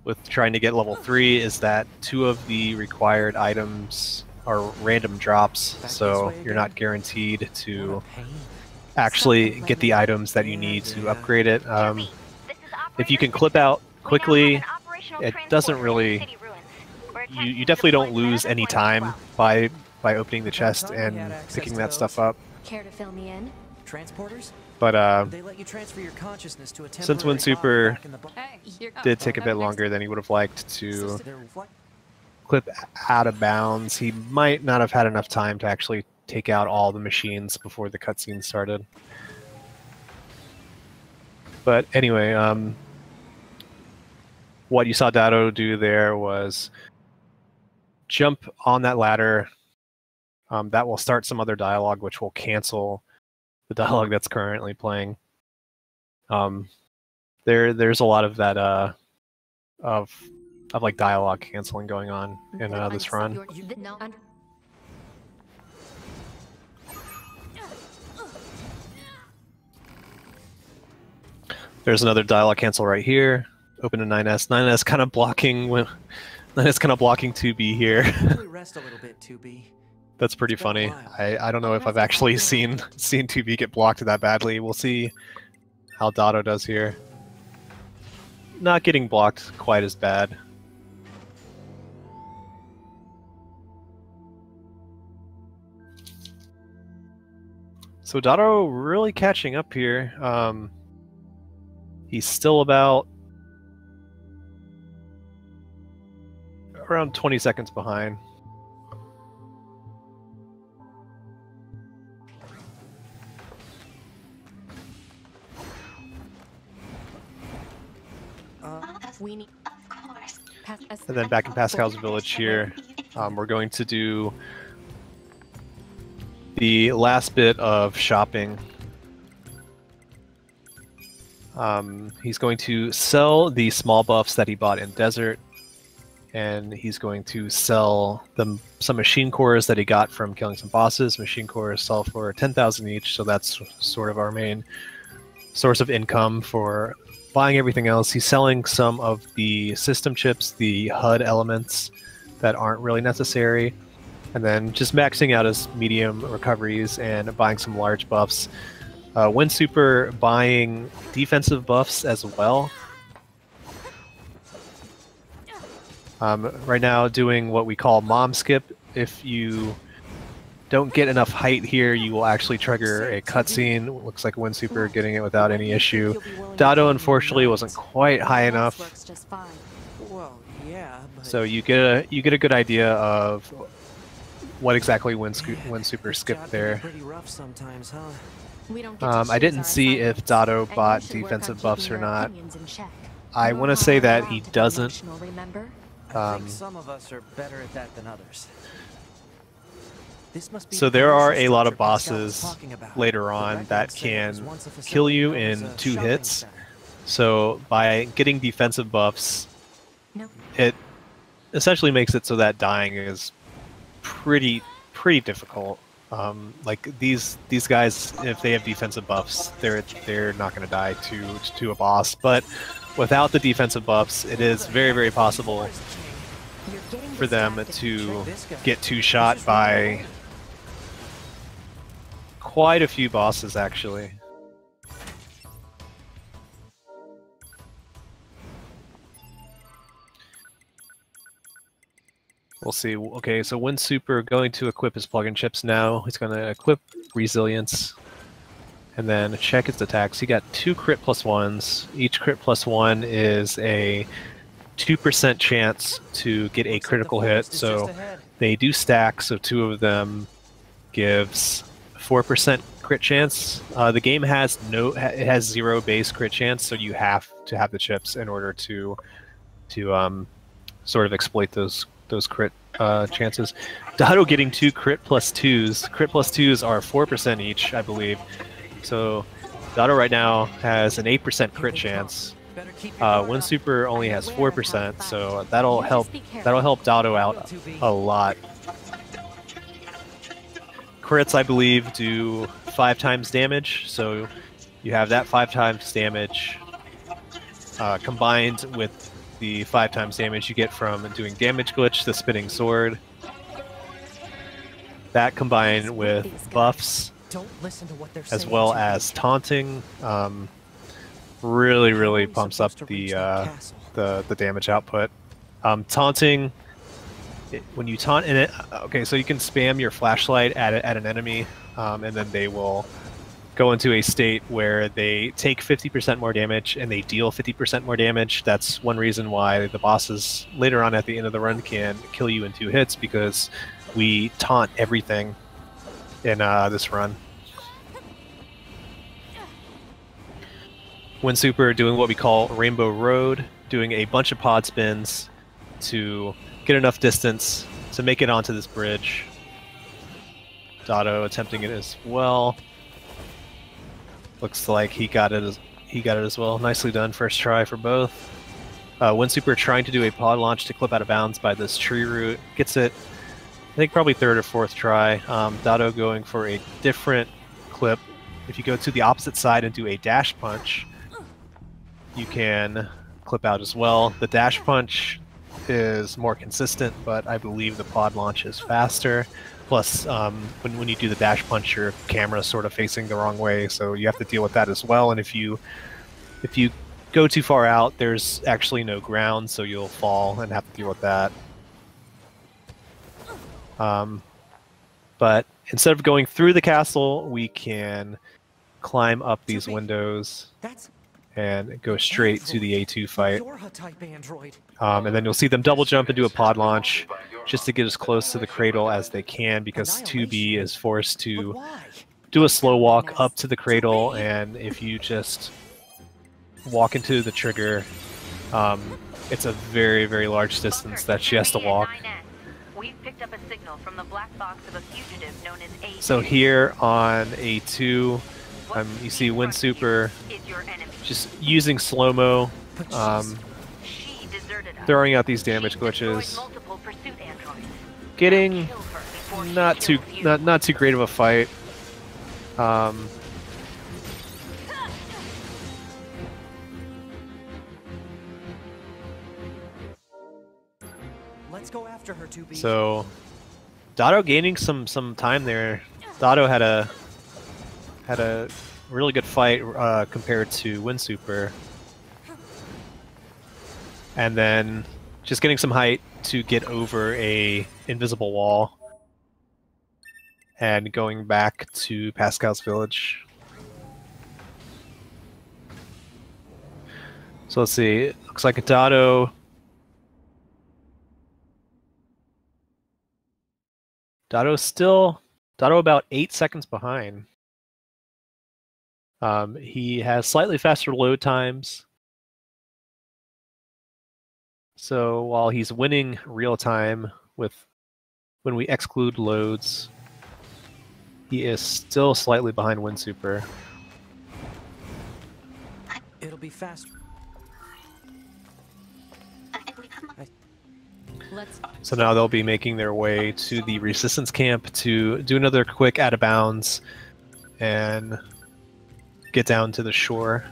with trying to get level 3 is that 2 of the required items are random drops, so you're not guaranteed to actually get the items that you need to upgrade it. If you can clip out quickly, it doesn't really... You definitely don't lose any time by opening the chest and picking that stuff up. Care to fill me in? Transporters? But They let you transfer your consciousness to a since temporary Winsuper body back in the did take a bit longer than he would have liked to clip out of bounds, he might not have had enough time to actually take out all the machines before the cutscene started. But anyway, what you saw Datto do there was jump on that ladder. That will start some other dialogue, which will cancel the dialogue that's currently playing. There's a lot of that of like dialogue canceling going on in this run. There's another dialogue cancel right here. Open to 9S. 9S kind of blocking 9S kind of blocking 2B here. Rest a little bit, 2B. That's pretty funny. I don't know if I've actually seen 2B get blocked that badly. We'll see how Datto does here. Not getting blocked quite as bad. So Datto really catching up here. He's still about around 20 seconds behind. And then back in Pascal's village here, we're going to do the last bit of shopping. He's going to sell the small buffs that he bought in Desert, and he's going to sell some machine cores that he got from killing some bosses. Machine cores sell for 10,000 each, so that's sort of our main source of income for buying everything else. He's selling some of the system chips, the HUD elements that aren't really necessary, and then just maxing out his medium recoveries and buying some large buffs. Winsuper buying defensive buffs as well. Right now doing what we call mom skip. If you don't get enough height here, you will actually trigger a cutscene. Looks like Winsuper getting it without any issue. Datto unfortunately wasn't quite high enough. So you get a good idea of what exactly Winsuper skipped there. I didn't see if Datto bought defensive buffs or not. I want to say that he doesn't. I think some of us are better at that than others. So there are a lot of bosses later on that can kill you in 2 hits. So by getting defensive buffs, it essentially makes it so that dying is pretty difficult. Like these guys, if they have defensive buffs, they're not going to die to a boss. But without the defensive buffs, it is very possible for them to get two-shot by quite a few bosses, actually. We'll see. Okay, so Winsuper going to equip his plug-in chips now. He's going to equip Resilience. And then check his attacks. He got 2 crit plus 1s. Each crit plus 1 is a 2% chance to get a critical hit. So they do stack, so 2 of them gives 4% crit chance. The game has it has 0 base crit chance, so you have to have the chips in order to sort of exploit those crit chances. Datto getting 2 crit plus 2s. Crit plus 2s are 4% each, I believe. So Datto right now has an 8% crit chance. Winsuper only has 4%, so that'll help Datto out a lot. Crits, I believe, do 5 times damage, so you have that 5 times damage combined with the 5 times damage you get from doing damage glitch, the spinning sword. That combined with buffs, as well as taunting, really pumps up the damage output. Taunting, when you taunt in it, okay, so you can spam your flashlight at an enemy, and then they will go into a state where they take 50% more damage and they deal 50% more damage. That's one reason why the bosses later on at the end of the run can kill you in 2 hits, because we taunt everything in this run. Winsuper doing what we call Rainbow Road, doing a bunch of pod spins to get enough distance to make it onto this bridge. Datto attempting it as well. Looks like he got it as well. Nicely done, first try for both. Winsuper trying to do a pod launch to clip out of bounds by this tree root. Gets it, I think, probably 3rd or 4th try. Datto going for a different clip. If you go to the opposite side and do a dash punch, you can clip out as well. The dash punch is more consistent, but I believe the pod launch is faster. Plus, when you do the dash punch, your camera's sort of facing the wrong way, so you have to deal with that as well. And if you go too far out, there's actually no ground, so you'll fall and have to deal with that. But instead of going through the castle, we can climb up these windows and go straight to the A2 fight. And then you'll see them double jump and do a pod launch just to get as close to the cradle as they can, because 2B is forced to do a slow walk up to the cradle, and if you just walk into the trigger, it's a very large distance that she has to walk. We've picked up a signal from the black box of a fugitive known as A2. So here on A2, you see Winsuper just using slow-mo, throwing out these damage glitches, getting not too great of a fight. Let's go after her, 2B. So Datto gaining some time there. Datto had a really good fight compared to Winsuper, and then just getting some height to get over a invisible wall and going back to Pascal's village. So let's see. It looks like Datto about 8 seconds behind. He has slightly faster load times. So while he's winning real time when we exclude loads, he is still slightly behind Winsuper. It'll be fast. So now they'll be making their way to the resistance camp to do another quick out of bounds and get down to the shore.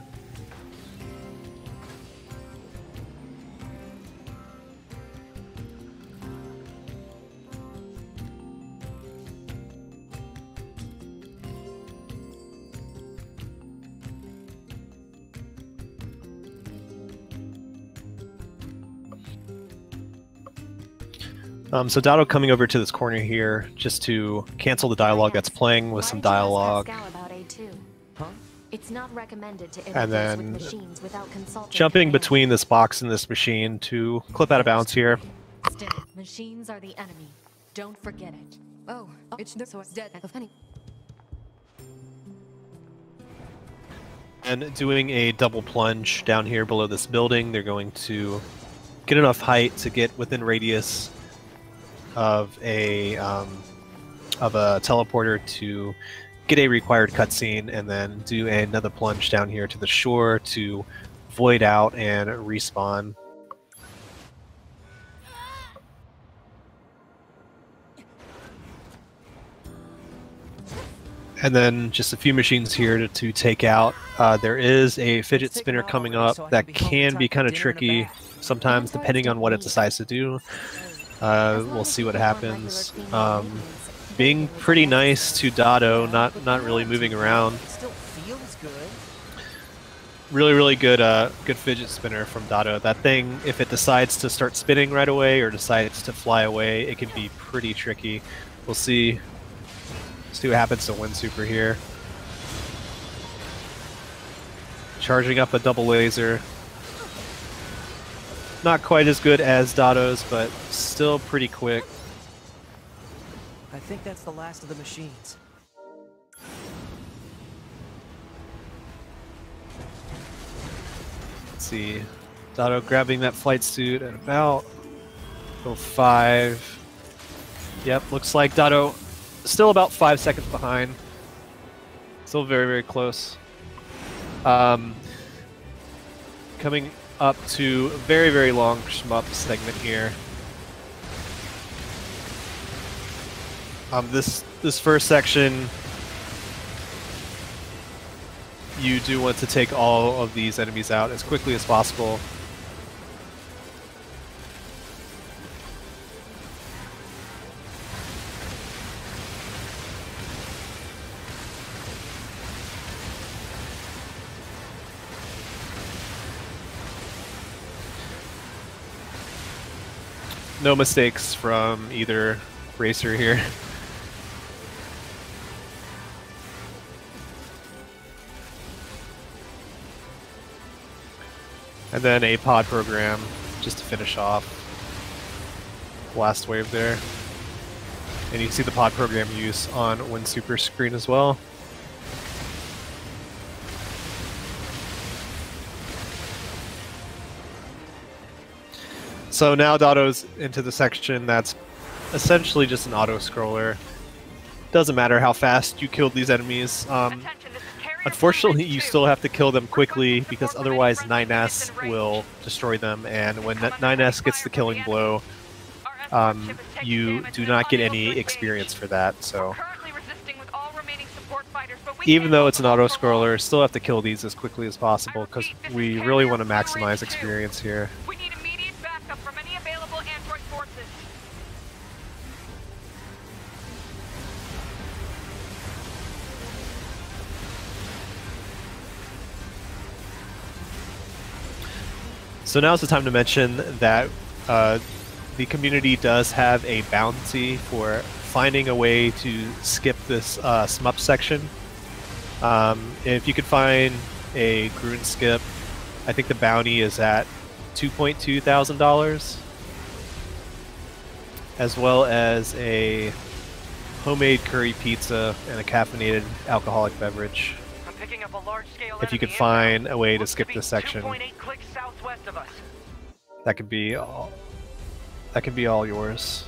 So Datto coming over to this corner here just to cancel the dialogue that's playing with some dialogue. About A2? Huh? It's not recommended to And interface then with machines without consulting jumping command. between this box and this machine to clip out of bounds here. Still, machines are the enemy. Don't forget it. Oh, it's the source dead of honey. And doing a double plunge down here below this building, they're going to get enough height to get within radius of a teleporter to get a required cutscene, and then do another plunge down here to the shore to void out and respawn. And then just a few machines here to take out. There is a fidget spinner coming up that can be kind of tricky sometimes, depending on what it decides to do. We'll see what happens. Being pretty nice to Datto, not really moving around. Still feels good. Really good good fidget spinner from Datto. That thing, if it decides to start spinning right away or decides to fly away, it can be pretty tricky. We'll see. See what happens to Winsuper here. Charging up a double laser. Not quite as good as Datto's, but still pretty quick. I think that's the last of the machines. Let's see. Datto grabbing that flight suit at about 05. Yep, looks like Datto still about 5 seconds behind. Still very close. Coming up to a very long shmup segment here. This first section, you do want to take all of these enemies out as quickly as possible. No mistakes from either racer here. And then a pod program just to finish off last wave there. And you can see the pod program use on Winsuper's screen as well. So now Datto's into the section that's essentially just an auto-scroller. Doesn't matter how fast you killed these enemies. Unfortunately, you still have to kill them quickly because otherwise 9S will destroy them, and when 9S gets the killing blow, you do not get any experience for that. So even though it's an auto-scroller, still have to kill these as quickly as possible because we really want to maximize experience here. From any available android forces. So now's the time to mention that the community does have a bounty for finding a way to skip this SMUP section. If you could find a Grun skip, I think the bounty is at $2,200, as well as a homemade curry pizza and a caffeinated alcoholic beverage. I'm picking up a large-scale If you could enemy find a way to Looks skip be this section, 2.8 clicks southwest of us. that could be all. That could be all yours.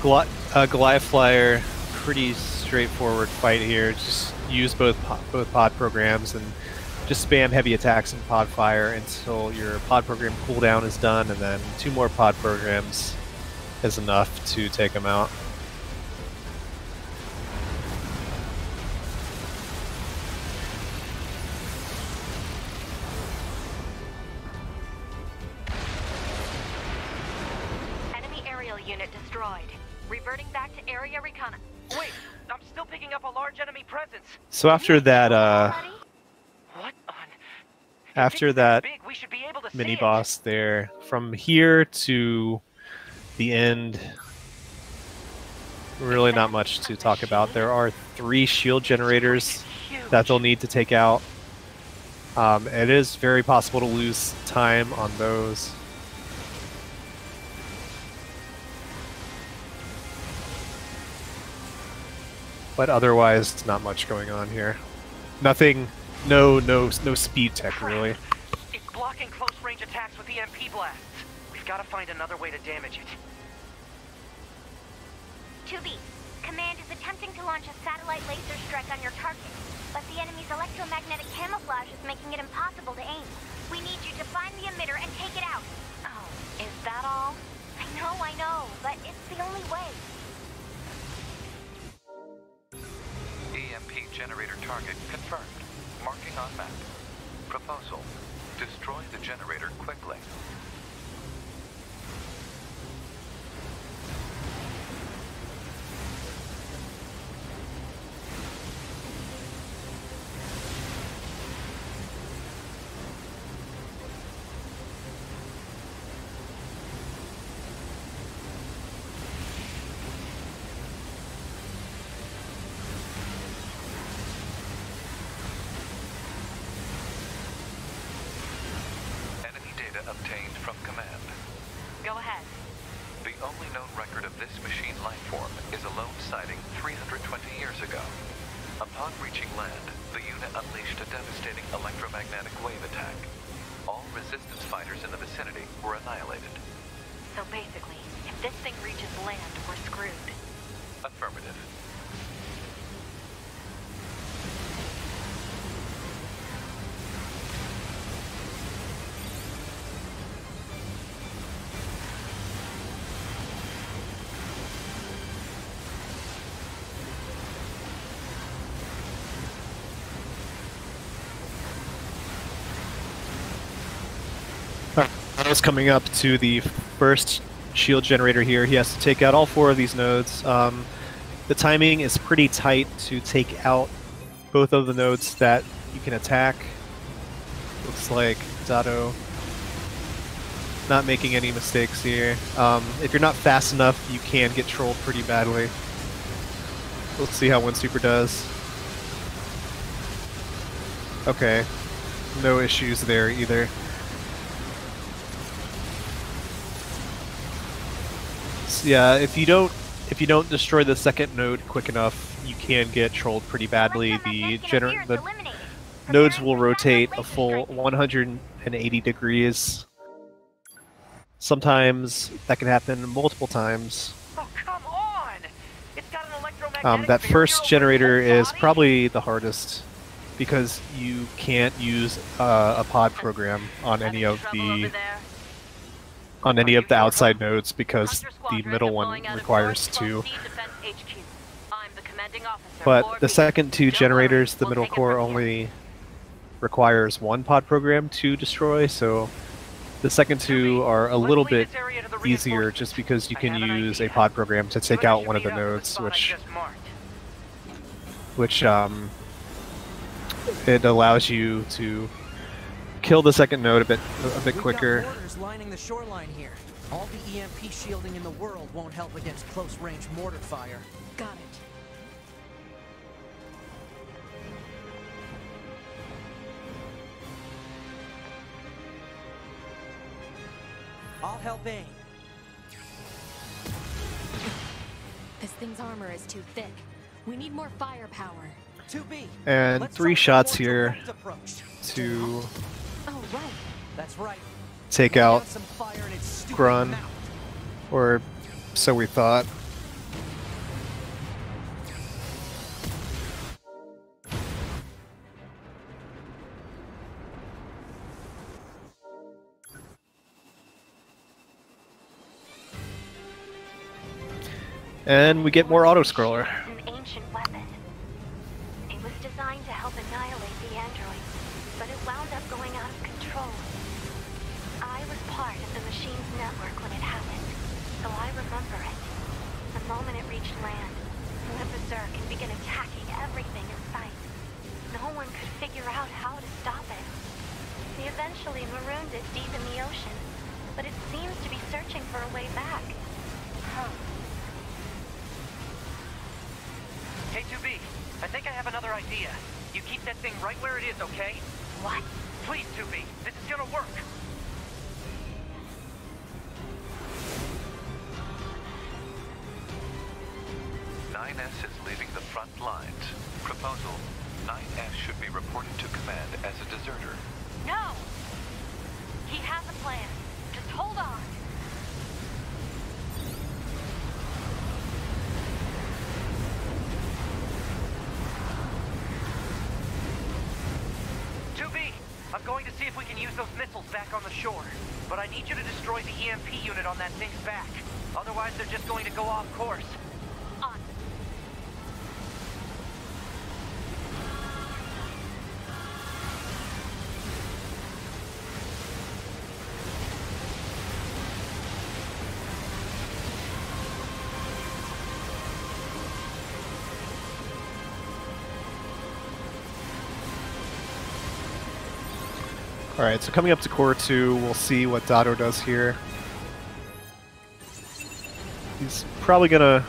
Goliath Flyer, pretty straightforward fight here. Just use both pod programs and just spam heavy attacks and pod fire until your pod program cooldown is done, and then 2 more pod programs is enough to take them out. Enemy aerial unit destroyed. Reverting back to area recon. Wait, I'm still picking up a large enemy presence. So after that, What on? after that Big, we should be able to mini boss there. From here to the end, really not much to talk about. There are 3 shield generators that they'll need to take out. It is very possible to lose time on those. But otherwise, not much going on here. Nothing, no speed tech really. It's blocking close-range attacks with EMP blasts. We've got to find another way to damage it. 2B, Command is attempting to launch a satellite laser strike on your target, but the enemy's electromagnetic camouflage is making it impossible to aim. We need you to find the emitter and take it out. Oh, is that all? I know, but it's the only way. EMP generator target confirmed. Marking on map. Proposal. Destroy the generator quickly. Obtained from Command. Go ahead. The only known record of this machine lifeform is a lone sighting 320 years ago. Upon reaching land, the unit unleashed a devastating electromagnetic wave attack. All resistance fighters in the vicinity were annihilated. So basically, if this thing reaches land, we're screwed. Affirmative. Is coming up to the first shield generator here. He has to take out all 4 of these nodes. The timing is pretty tight to take out both of the nodes that you can attack. Looks like Datto not making any mistakes here. If you're not fast enough, you can get trolled pretty badly. Let's see how Winsuper does. Okay, no issues there either. Yeah, if you don't destroy the second node quick enough, you can get trolled pretty badly. The nodes will rotate a full 180 degrees. Sometimes that can happen multiple times. Oh, come on! It's got an electromagnetic That barrier first over generator its whole is body. probably the hardest because you can't use a pod program on any of the outside nodes because the middle one requires 2. But the second 2 generators, the middle core only requires 1 pod program to destroy, so the second 2 are a little bit easier just because you can use a pod program to take out one of the nodes, which it allows you to kill the second node a bit quicker. Lining the shoreline here. All the EMP shielding in the world won't help against close-range mortar fire. Got it. I'll help aim. This thing's armor is too thick. We need more firepower. 2B. And Let's 3 try shots the more here direct approach. to Oh, right. That's right. take Lay out down some fire in its stupid Grun, mouth. or so we thought. And we get more auto-scroller. An ancient weapon. It was designed to help annihilate the androids, but it wound up going out of control. I was part of the machine's network when it happened, so I remember it. The moment it reached land, it went berserk and began attacking everything in sight. No one could figure out how to stop it. The eventually marooned it deep in the ocean, but it seems to be searching for a way back. Huh. K2B, I think I have another idea. You keep that thing right where it is, okay? What? Please, 2B, this is gonna work. S is leaving the front lines. Proposal: 9S should be reported to command as a deserter. No! He has a plan. Just hold on. I'm going to see if we can use those missiles back on the shore. But I need you to destroy the EMP unit on that thing's back. Otherwise, they're just going to go off course. On. Alright, so coming up to Core 2, we'll see what Datto does here. He's probably gonna...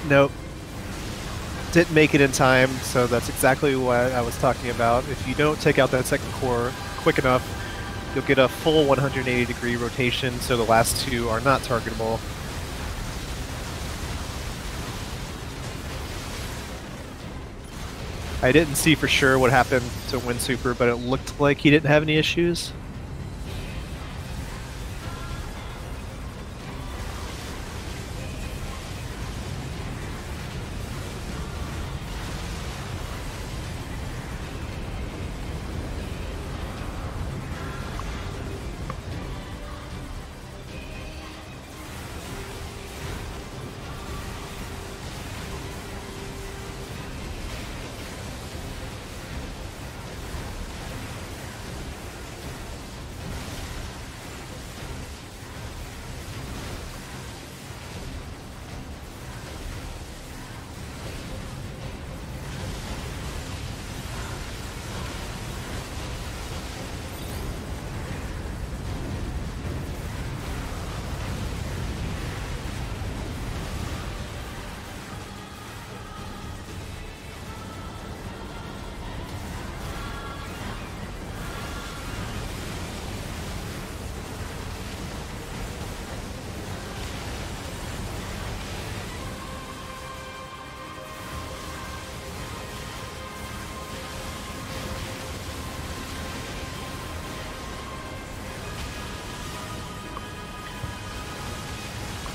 Nope. Didn't make it in time, so that's exactly what I was talking about. If you don't take out that second core quick enough, you'll get a full 180-degree rotation, so the last two are not targetable. I didn't see for sure what happened to Winsuper, but it looked like he didn't have any issues.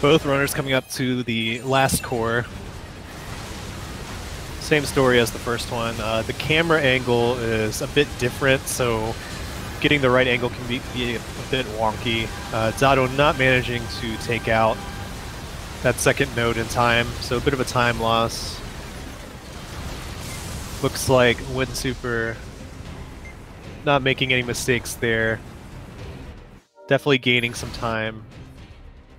Both runners coming up to the last core. Same story as the first one. The camera angle is a bit different, so getting the right angle can be a bit wonky. Datto not managing to take out that second node in time, so a bit of a time loss. Looks like Winsuper not making any mistakes there. Definitely gaining some time.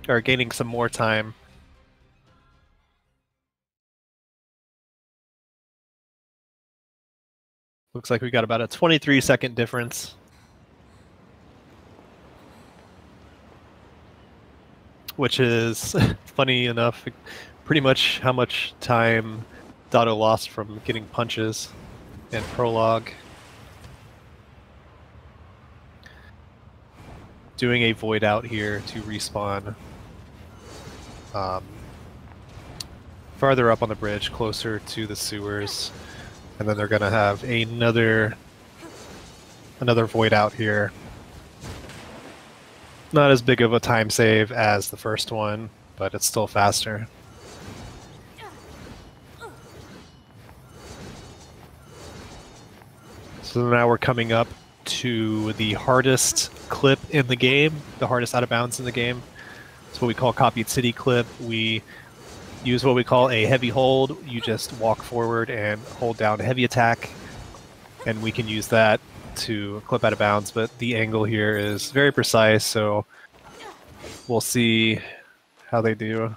Or gaining some more time. Looks like we got about a 23-second difference. Which is, funny enough, pretty much how much time Datto lost from getting punches in Prologue. Doing a void out here to respawn. Farther up on the bridge, closer to the sewers, and then they're gonna have another void out here. Not as big of a time save as the first one, but it's still faster. So now we're coming up to the hardest clip in the game, the hardest out of bounds in the game. It's what we call copied city clip. We use what we call a heavy hold. You just walk forward and hold down heavy attack, and we can use that to clip out of bounds, but the angle here is very precise, so we'll see how they do.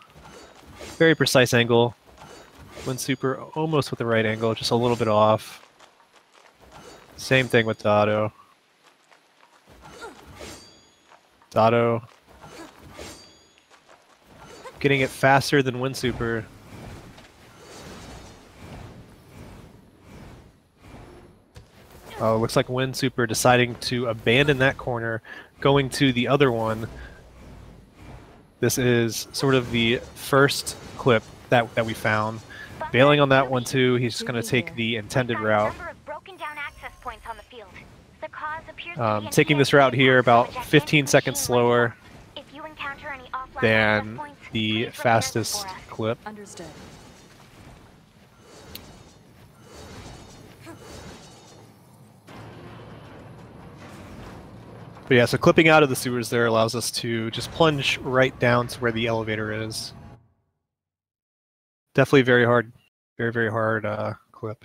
Very precise angle. Winsuper almost with the right angle, just a little bit off. Same thing with Datto. Datto getting it faster than Winsuper. Oh, looks like Winsuper deciding to abandon that corner, going to the other one. This is sort of the first clip that we found. Bailing on that one too, he's just going to take the intended route. Taking this route here about 15 seconds slower than the fastest clip. Understood. But yeah, so clipping out of the sewers there allows us to just plunge right down to where the elevator is. Definitely very hard, very hard clip.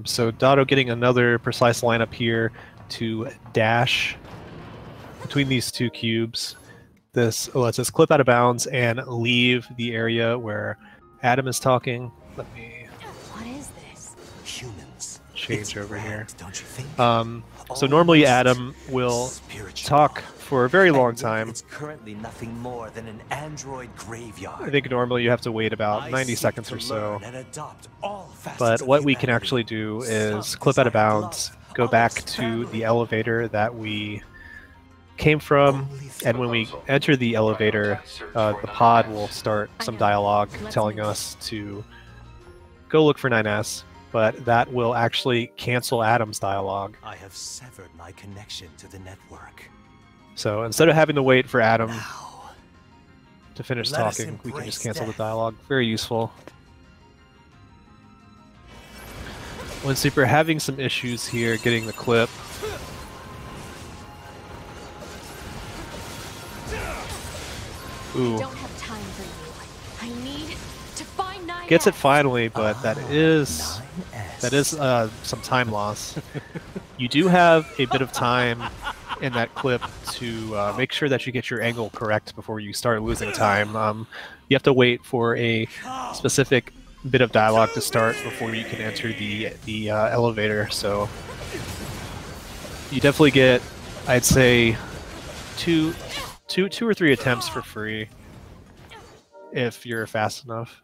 So Datto getting another precise lineup here to dash between these two cubes. This lets us clip out of bounds and leave the area where Adam is talking. Let me What is this? Humans. change over here. Don't you think? So normally Adam will talk for a very long time. It's currently nothing more than an android graveyard. I think normally you have to wait about 90 seconds or so. But what we can actually do is clip out of bounds, go back to the elevator that we came from, and when we enter the elevator, the pod will start some dialogue telling us to go look for 9S, but that will actually cancel Adam's dialogue. I have severed my connection to the network. So instead of having to wait for Adam Now, to finish let us talking, we can just embrace cancel the death. dialogue. Very useful. Winsuper having some issues here getting the clip. Ooh. I don't have time for you. I need to find 9S. Gets it finally, but that is some time loss. You do have a bit of time in that clip to make sure that you get your angle correct before you start losing time. You have to wait for a specific bit of dialogue to start before you can enter the elevator. So you definitely get, I'd say, two or three attempts for free if you're fast enough.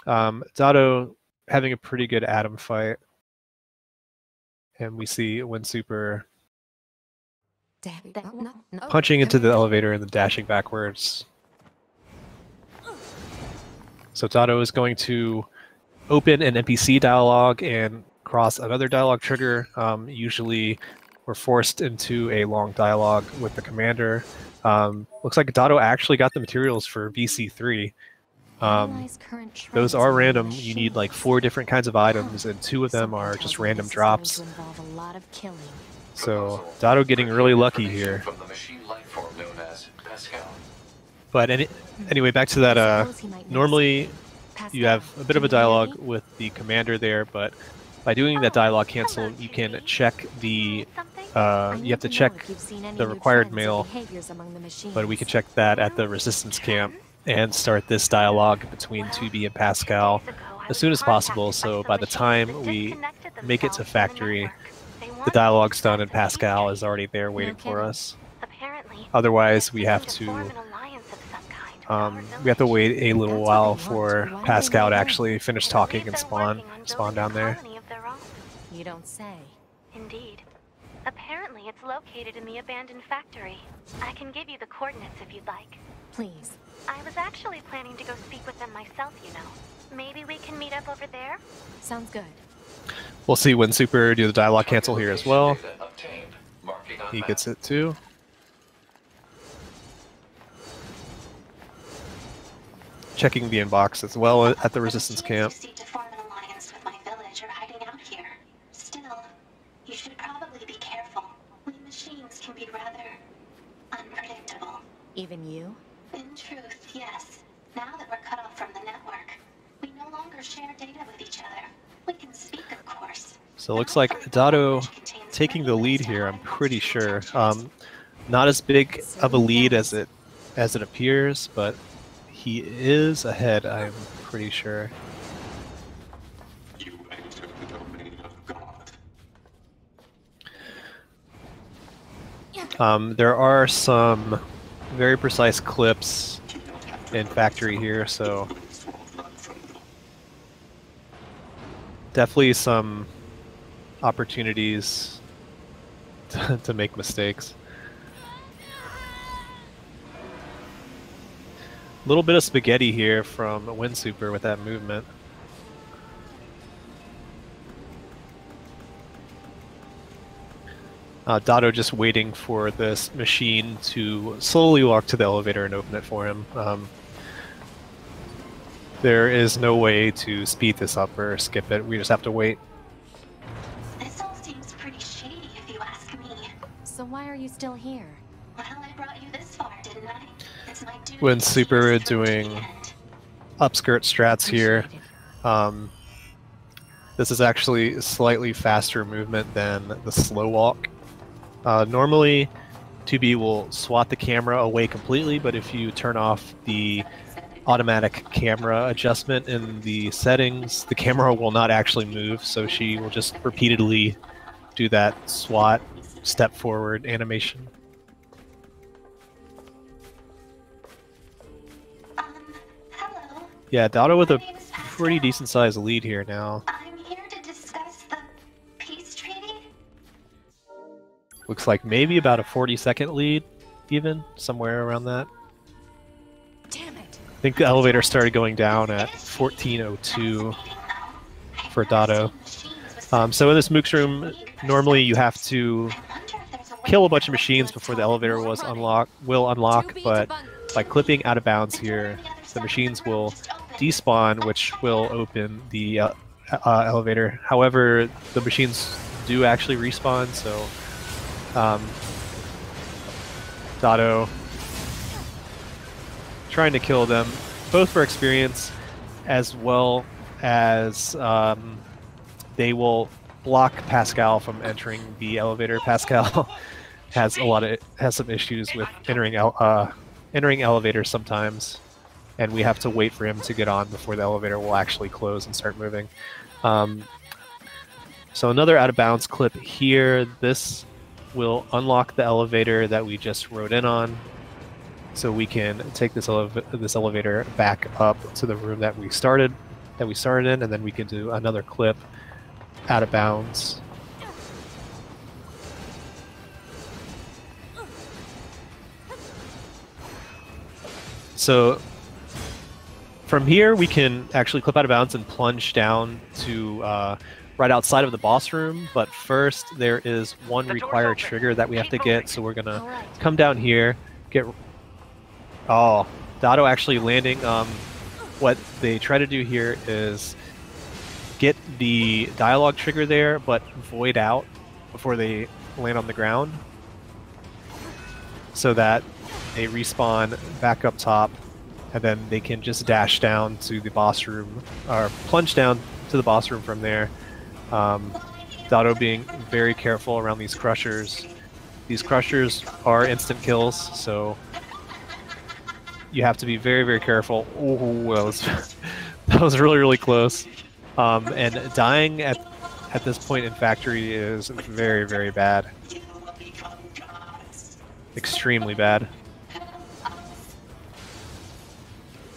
Datto having a pretty good Adam fight, and we see Winsuper punching into the elevator and then dashing backwards. So Datto is going to open an NPC dialogue and cross another dialogue trigger. Usually we're forced into a long dialogue with the commander. Looks like Datto actually got the materials for VC3. Those are random. You need like 4 different kinds of items, and 2 of them are just random drops. So Datto getting really lucky here. From the machine life form known as Pascal. But anyway, back to that. Normally you have a bit of a dialogue with the commander there, but by doing that dialogue cancel, you can check the you have to check the required mail, but we can check that at the resistance camp and start this dialogue between 2B and Pascal as soon as possible. So by the time we make it to factory, the dialogue's done and Pascal is already there waiting for us. Otherwise, we have to wait a little while for Pascal to actually finish talking and spawn down there. You don't say. Indeed. Apparently, it's located in the abandoned factory. I can give you the coordinates if you'd like. Please. I was actually planning to go speak with them myself, you know. Maybe we can meet up over there? Sounds good. We'll see Winsuper do the dialogue cancel here as well. He gets it too. Checking the inbox as well at the resistance camp. To form an alliance with my village or hiding out here. Still, you should probably be careful. We machines can be rather unpredictable. Even you? In truth, yes. Now that we're cut off from the network, we no longer share data with each other. We can speak, of course. So it looks like Datto taking the lead here, I'm pretty sure. Not as big of a lead as it appears, but he is ahead, I'm pretty sure. You entered There are some very precise clips in factory here, so definitely some opportunities to make mistakes. A little bit of spaghetti here from Winsuper with that movement. Datto just waiting for this machine to slowly walk to the elevator and open it for him. There is no way to speed this up or skip it. We just have to wait. This all seems pretty shady, if you ask me. So why are you still here? Well, I brought you this far, didn't I? It's my duty. Winsuper doing upskirt strats here. This is actually a slightly faster movement than the slow walk. Normally, 2B will swat the camera away completely, but if you turn off the automatic camera adjustment in the settings, the camera will not actually move, so she will just repeatedly do that swat, step forward animation. Hello. Yeah, Datto with a pretty decent sized lead here now. I'm here to discuss the peace treaty. Looks like maybe about a 40-second lead, even, somewhere around that. Damn it. I think the elevator started going down at 14:02 for Datto. So in this Mook's room, normally you have to kill a bunch of machines before the elevator will unlock, but by clipping out of bounds here, the machines will despawn, which will open the elevator. However, the machines do actually respawn, so Datto trying to kill them, both for experience as well as they will block Pascal from entering the elevator. Pascal has some issues with entering elevators sometimes, and we have to wait for him to get on before the elevator will actually close and start moving. So another out of bounds clip here. This will unlock the elevator that we just rode in on, so we can take this elevator back up to the room that we started in, and then we can do another clip out of bounds. So from here we can actually clip out of bounds and plunge down to right outside of the boss room, but first there is one required trigger that we have to get, so we're gonna come down here, get... Oh, Datto actually landing. What they try to do here is get the dialogue trigger there, but void out before they land on the ground, so that they respawn back up top, and then they can just dash down to the boss room, or plunge down to the boss room from there. Datto being very careful around these crushers. These crushers are instant kills, so you have to be very, very careful. Ooh, that was really, really close. And dying at this point in factory is very, very bad. Extremely bad.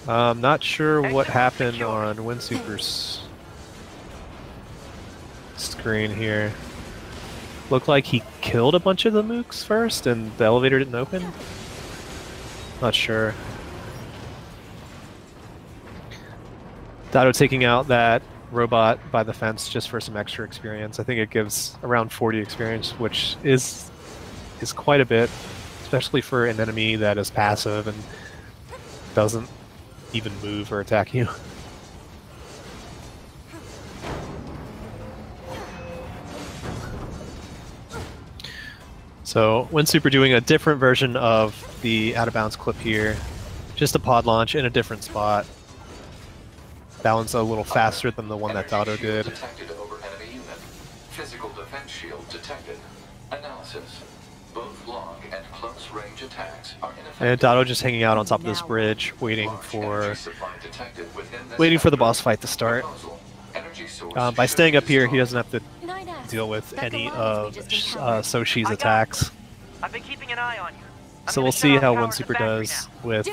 I'm not sure what happened on Winsuper's screen here. Looked like he killed a bunch of the mooks first and the elevator didn't open? Not sure. Datto taking out that robot by the fence just for some extra experience. I think it gives around 40 experience, which is quite a bit, especially for an enemy that is passive and doesn't even move or attack you. So Winsuper doing a different version of the out of bounds clip here. Just a pod launch in a different spot. That one's a little faster than the one that Datto did. Detected over enemy unit. Physical defense shield detected. Analysis. Both long and close range attacks are ineffective. And Datto just hanging out on top of this bridge, waiting for the boss fight to start. By staying up here, he doesn't have to deal with any of Soshi's attacks. I've been keeping an eye on you. So we'll see how Winsuper does with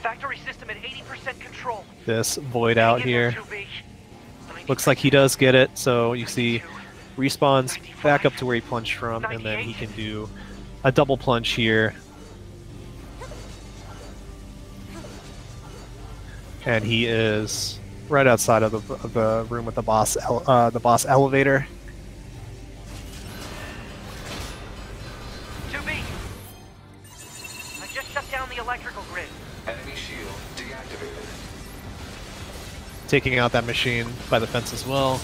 Factory system at 80% control. this void out Hang in there, here. 2B. Looks like he does get it, so you see respawns back up to where he plunged from, and then he can do a double plunge here. And he is right outside of the room with the boss elevator. 2B. I just shut down the electrical grid. Enemy shield deactivated. Taking out that machine by the fence as well.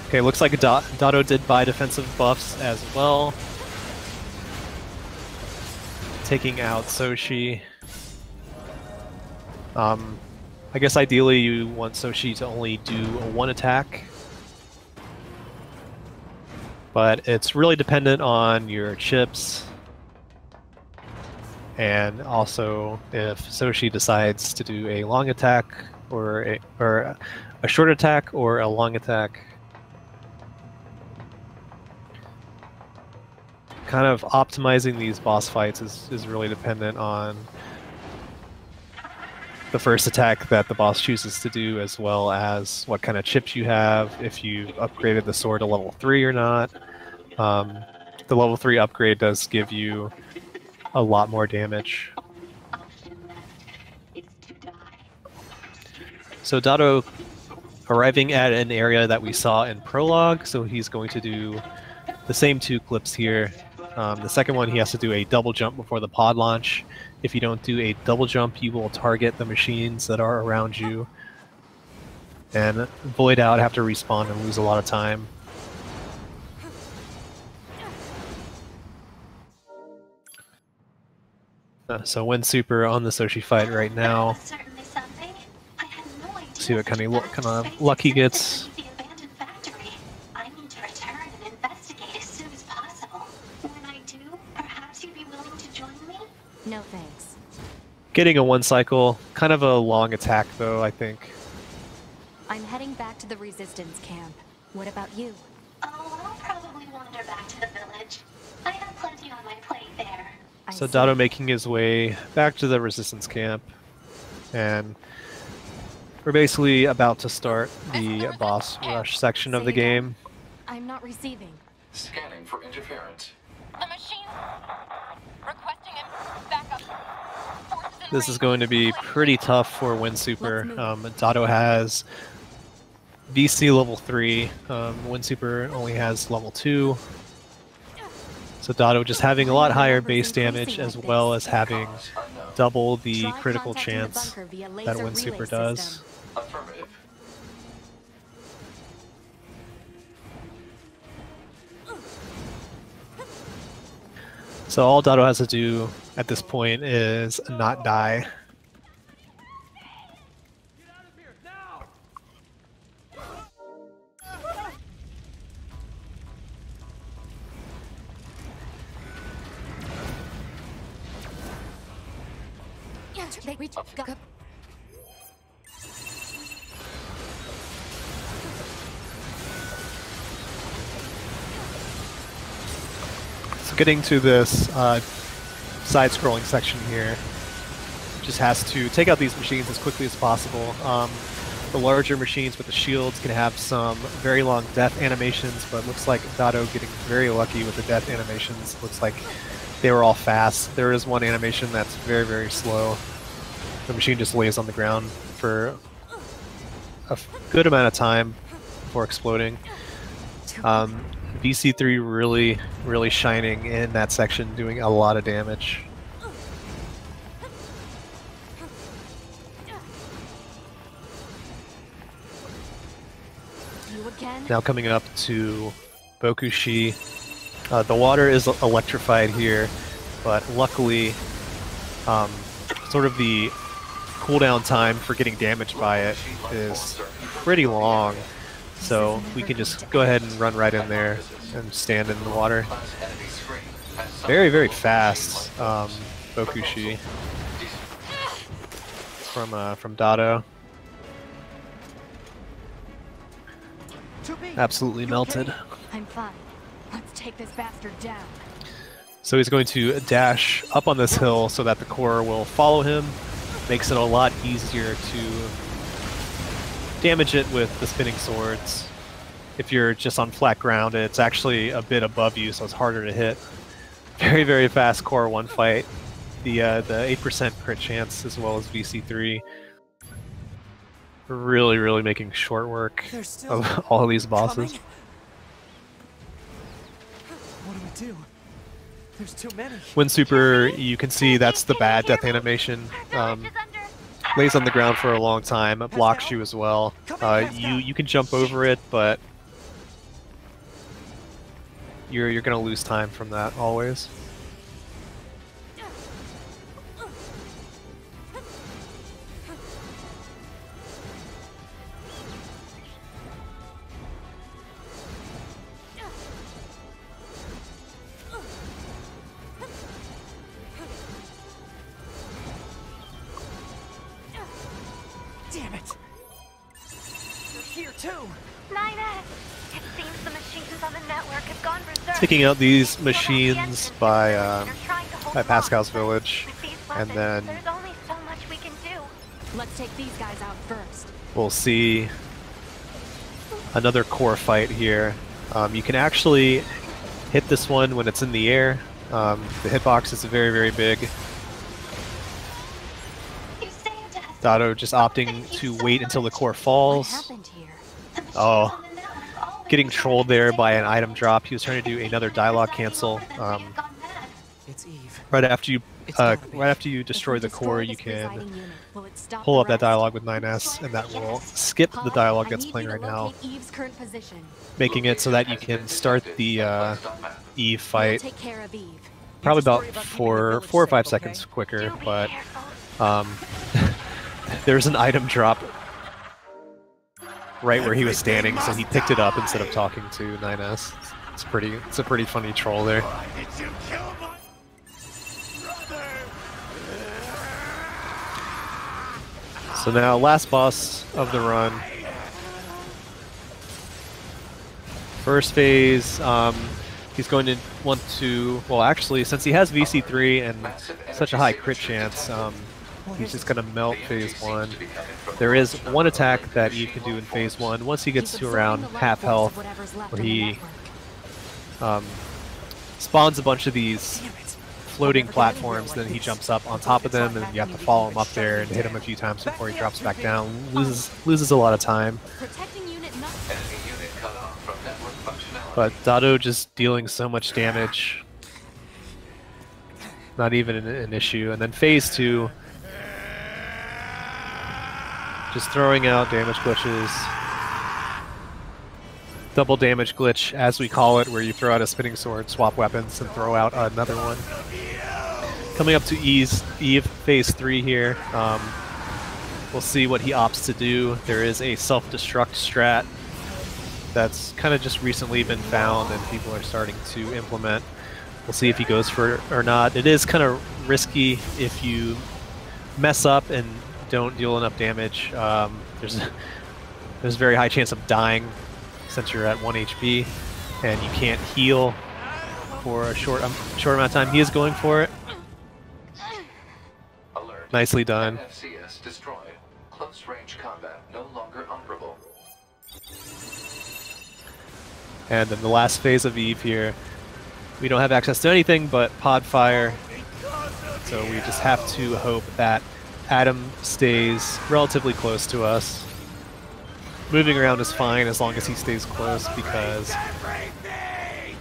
Okay, looks like Datto did buy defensive buffs as well. Taking out Soshi. I guess ideally you want Soshi to only do a 1 attack. But it's really dependent on your chips. And also if Soshi decides to do a long attack or a short attack or a long attack. Kind of optimizing these boss fights is really dependent on the first attack that the boss chooses to do, as well as what kind of chips you have, if you upgraded the sword to level 3 or not. The level 3 upgrade does give you a lot more damage. So Datto arriving at an area that we saw in Prologue, so he's going to do the same 2 clips here. The second one, he has to do a double jump before the pod launch. If you don't do a double jump, you will target the machines that are around you and void out, have to respawn, and lose a lot of time. So Winsuper on the Soshi fight right now. See what kind of luck he gets. No thanks. Getting a 1 cycle, kind of a long attack though, I think. I'm heading back to the resistance camp. What about you? Oh, I'll probably wander back to the village. I have plenty on my plate there. So Datto making his way back to the resistance camp, and we're basically about to start the boss rush section of the game. I'm not receiving. Scanning for interference. The machine requesting backup. This is going to be pretty tough for Winsuper. Datto has VC level 3, Winsuper only has level 2. So Datto just having a lot higher base damage, as well as having double the critical chance that Winsuper does. Affirmative. So all Datto has to do at this point is not die. They reach. Go. So getting to this side-scrolling section here, just has to take out these machines as quickly as possible. The larger machines with the shields can have some very long death animations, but looks like Datto getting very lucky with the death animations. Looks like they were all fast. There is one animation that's very, very slow. The machine just lays on the ground for a good amount of time before exploding. VC3 really, really shining in that section, doing a lot of damage. Now coming up to Bokushi. The water is electrified here, but luckily sort of the cooldown time for getting damaged by it is pretty long, so we can just go ahead and run right in there and stand in the water. Very, very fast Bokushi from Datto. absolutely melted. I'm fine. Let's take this bastard down. So he's going to dash up on this hill so that the core will follow him. Makes it a lot easier to damage it with the spinning swords. If you're just on flat ground, it's actually a bit above you, so it's harder to hit. Very, very fast core 1 fight. The 8% crit chance as well as VC3. Really, really making short work of all of these bosses. What do we do? There's too many. Winsuper, you can see that's the bad death animation. Lays on the ground for a long time, it blocks you as well. You can jump over it, but you're gonna lose time from that always. Damn it! They're here too. 9S! It seems the machines on the network have gone berserk. Taking out these machines by Pascal's village, and then There's only so much we can do. Let's take these guys out first. we'll see another core fight here. You can actually hit this one when it's in the air. The hitbox is very, very big. Datto just opting to wait until the core What falls. happened here? Oh, getting trolled there by an item drop. He was trying to do another dialogue cancel. It's Eve. Right after you destroy the core, you can pull up that dialogue with 9S, and that will skip the dialogue that's playing right now, Eve's current position. making it so that you can start the Eve fight Take care of Eve. probably about 4 or 5 seconds quicker, but there's an item drop right where he was standing, so he picked it up instead of talking to 9S. It's a pretty funny troll there. So now, last boss of the run. First phase, he's going to want to, well actually, since he has VC3 and such a high crit chance, he's just going to melt phase 1. There is one attack that Eve can do in phase 1 once he gets to around half health, where he spawns a bunch of these floating platforms, then he jumps up on top of them, and you have to follow him up there and hit him a few times before he drops back down. Loses a lot of time. But Datto just dealing so much damage. Not even an issue. And then phase 2, just throwing out damage glitches. Double damage glitch, as we call it, where you throw out a spinning sword, swap weapons, and throw out another one. Coming up to Eve phase 3 here. We'll see what he opts to do. There is a self-destruct strat that's kind of just recently been found and people are starting to implement. We'll see if he goes for it or not. It is kind of risky if you mess up and don't deal enough damage. There's a very high chance of dying since you're at 1 HP and you can't heal for a short amount of time. He is going for it. Alert. Nicely done. NFCS destroyed. Close range combat no longer operable. And then the last phase of Eve here, we don't have access to anything but pod fire, so we just have to hope that Adam stays relatively close to us. Moving around is fine as long as he stays close, because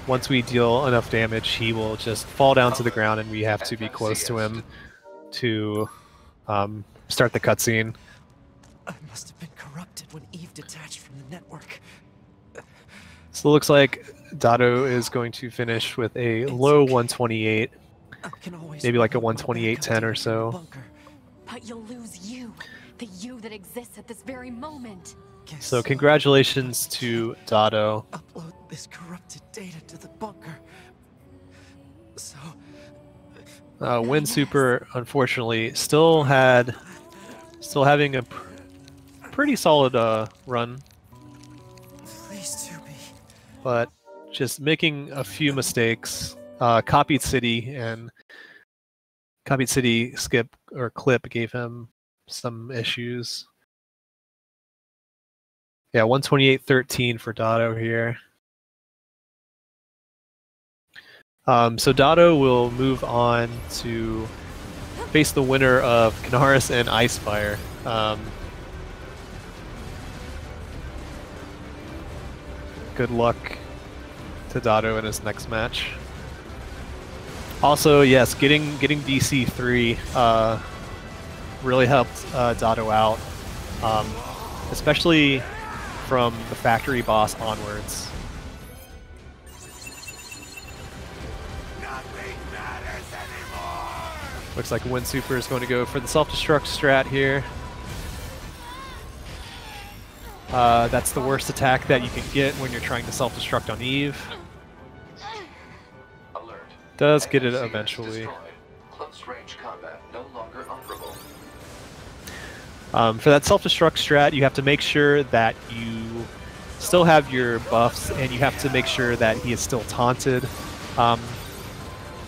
once we deal enough damage, he will just fall down to the ground and we have to be close to him to start the cutscene. I must have been corrupted when Eve detached from the network. So it looks like Datto is going to finish with a low 128, maybe like a 128.10 or so. But you'll lose you, the you that exists at this very moment. So congratulations to Datto. Upload this corrupted data to the bunker. So Winsuper, unfortunately, still having a pretty solid run. Please but just making a few mistakes. Copied City skip or clip gave him some issues. Yeah, 128.13 for Datto here. So Datto will move on to face the winner of Canaris and Icefire. Good luck to Datto in his next match. Also, yes, getting DC3 really helped Datto out, especially from the factory boss onwards. Looks like Winsuper is going to go for the self-destruct strat here. That's the worst attack that you can get when you're trying to self-destruct on Eve. Alert. Does get it NFCS eventually. destroyed. Close range combat no longer operable. For that self-destruct strat, you have to make sure that you still have your buffs, and you have to make sure that he is still taunted.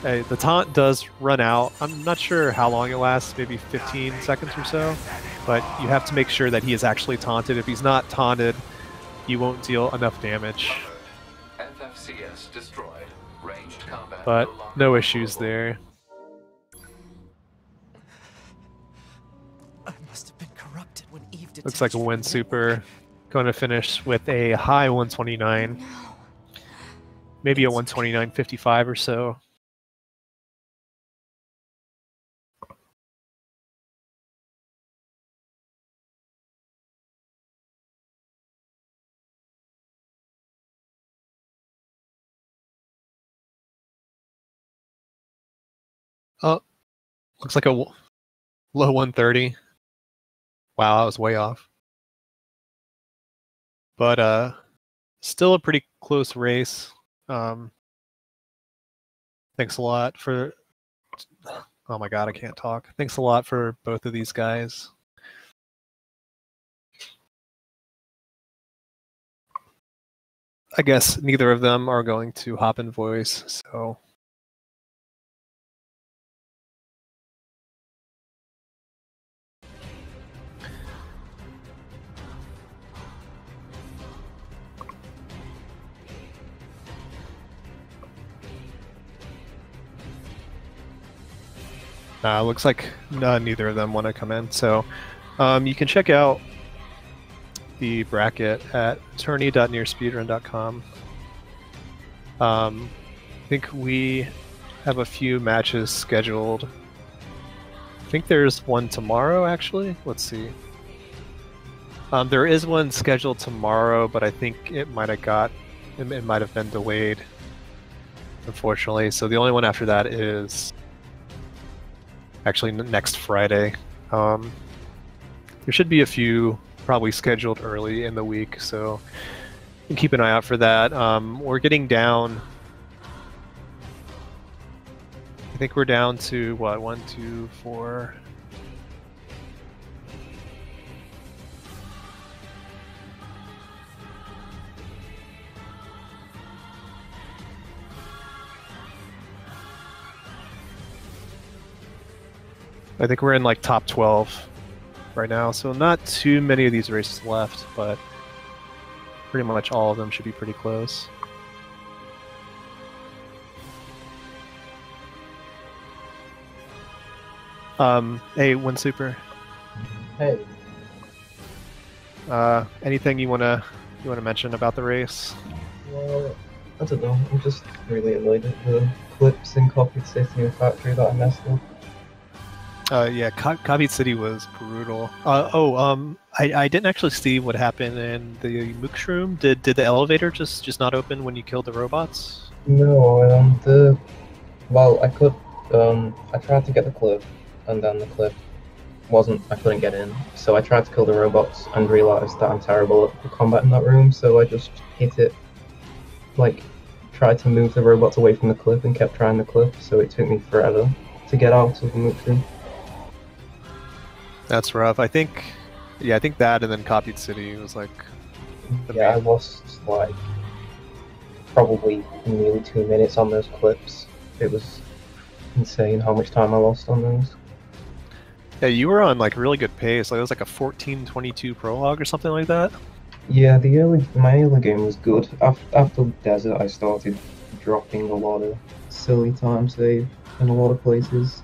The taunt does run out. I'm not sure how long it lasts, maybe 15 seconds or so, but you have to make sure that he is actually taunted. If he's not taunted, you won't deal enough damage. FFCS destroyed. Ranged combat But longer no issues operable. there. I must have been corrupted when Eve detached Looks like a from the Winsuper going to finish with a high 129. Maybe a 129.55 or so. Oh, looks like a low 130. Wow, that was way off. But still a pretty close race. Thanks a lot for... Oh my god, I can't talk. Thanks a lot for both of these guys. I guess neither of them are going to hop in voice, so... Looks like neither of them want to come in. So you can check out the bracket at tourney.nierspeedrun.com. I think we have a few matches scheduled. I think there's one tomorrow, actually. Let's see. There is one scheduled tomorrow, but I think it might have been delayed, unfortunately. So the only one after that is actually next Friday. There should be a few probably scheduled early in the week, so you can keep an eye out for that. We're getting down. I think we're down to what? 1, 2, 4. I think we're in like top 12 right now, so not too many of these races left, but pretty much all of them should be pretty close. Hey, Winsuper. Hey. Anything you wanna mention about the race? Well, I don't know. I'm just really annoyed at the clips in Copied City and Factory that I messed up. Yeah, Copied City was brutal. I didn't actually see what happened in the Mook's room. Did the elevator just not open when you killed the robots? No, well, I tried to get the cliff, and then the cliff I couldn't get in. So I tried to kill the robots and realized that I'm terrible at the combat in that room, so I just hit it, tried to move the robots away from the cliff and kept trying the cliff, so it took me forever to get out of the Mook's room. That's rough. I think that and then Copied City was like the Yeah, I main. lost like probably nearly 2 minutes on those clips. It was insane how much time I lost on those. Yeah, you were on like really good pace. Like it was like a 14:22 prologue or something like that. Yeah, my early game was good. After Desert, I started dropping a lot of silly time save in a lot of places.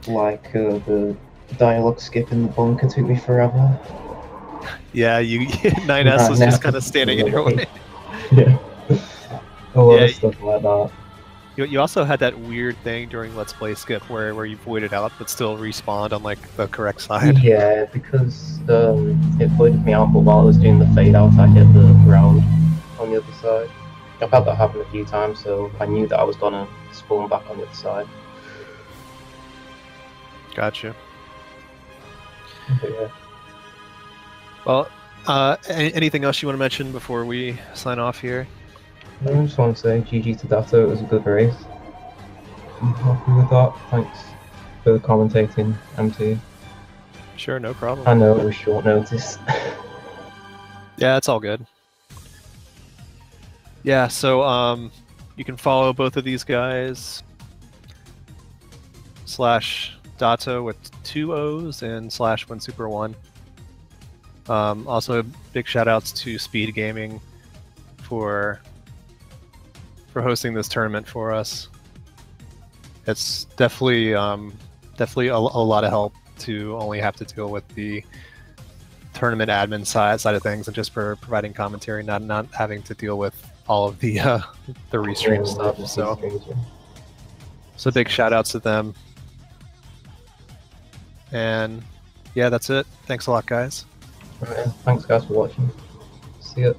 Like the dialogue skip in the bunker took me forever. Yeah, you 9S was just kind of standing in your way. Yeah, a lot Yeah, of stuff like that. you also had that weird thing during Let's Play Skip where you voided out but still respawned on like the correct side. Yeah, because it voided me out, but while I was doing the fade out, I hit the ground on the other side. I've had that happen a few times, so I knew that I was gonna spawn back on the other side. Gotcha. But yeah. Well, anything else you want to mention before we sign off here? I just want to say GG to Datto, it was a good race. I'm happy with that. Thanks for commentating, MT. Sure, no problem. I know it was short notice. Yeah, it's all good. Yeah, so you can follow both of these guys /Datto with 2 O's and /Winsuper1. Also, big shout outs to Speed Gaming for hosting this tournament for us. It's definitely a lot of help to only have to deal with the tournament admin side of things and just for providing commentary, not having to deal with all of the restream stuff. So big shout outs to them. And yeah, that's it. Thanks a lot, guys. Right, thanks guys for watching. See ya.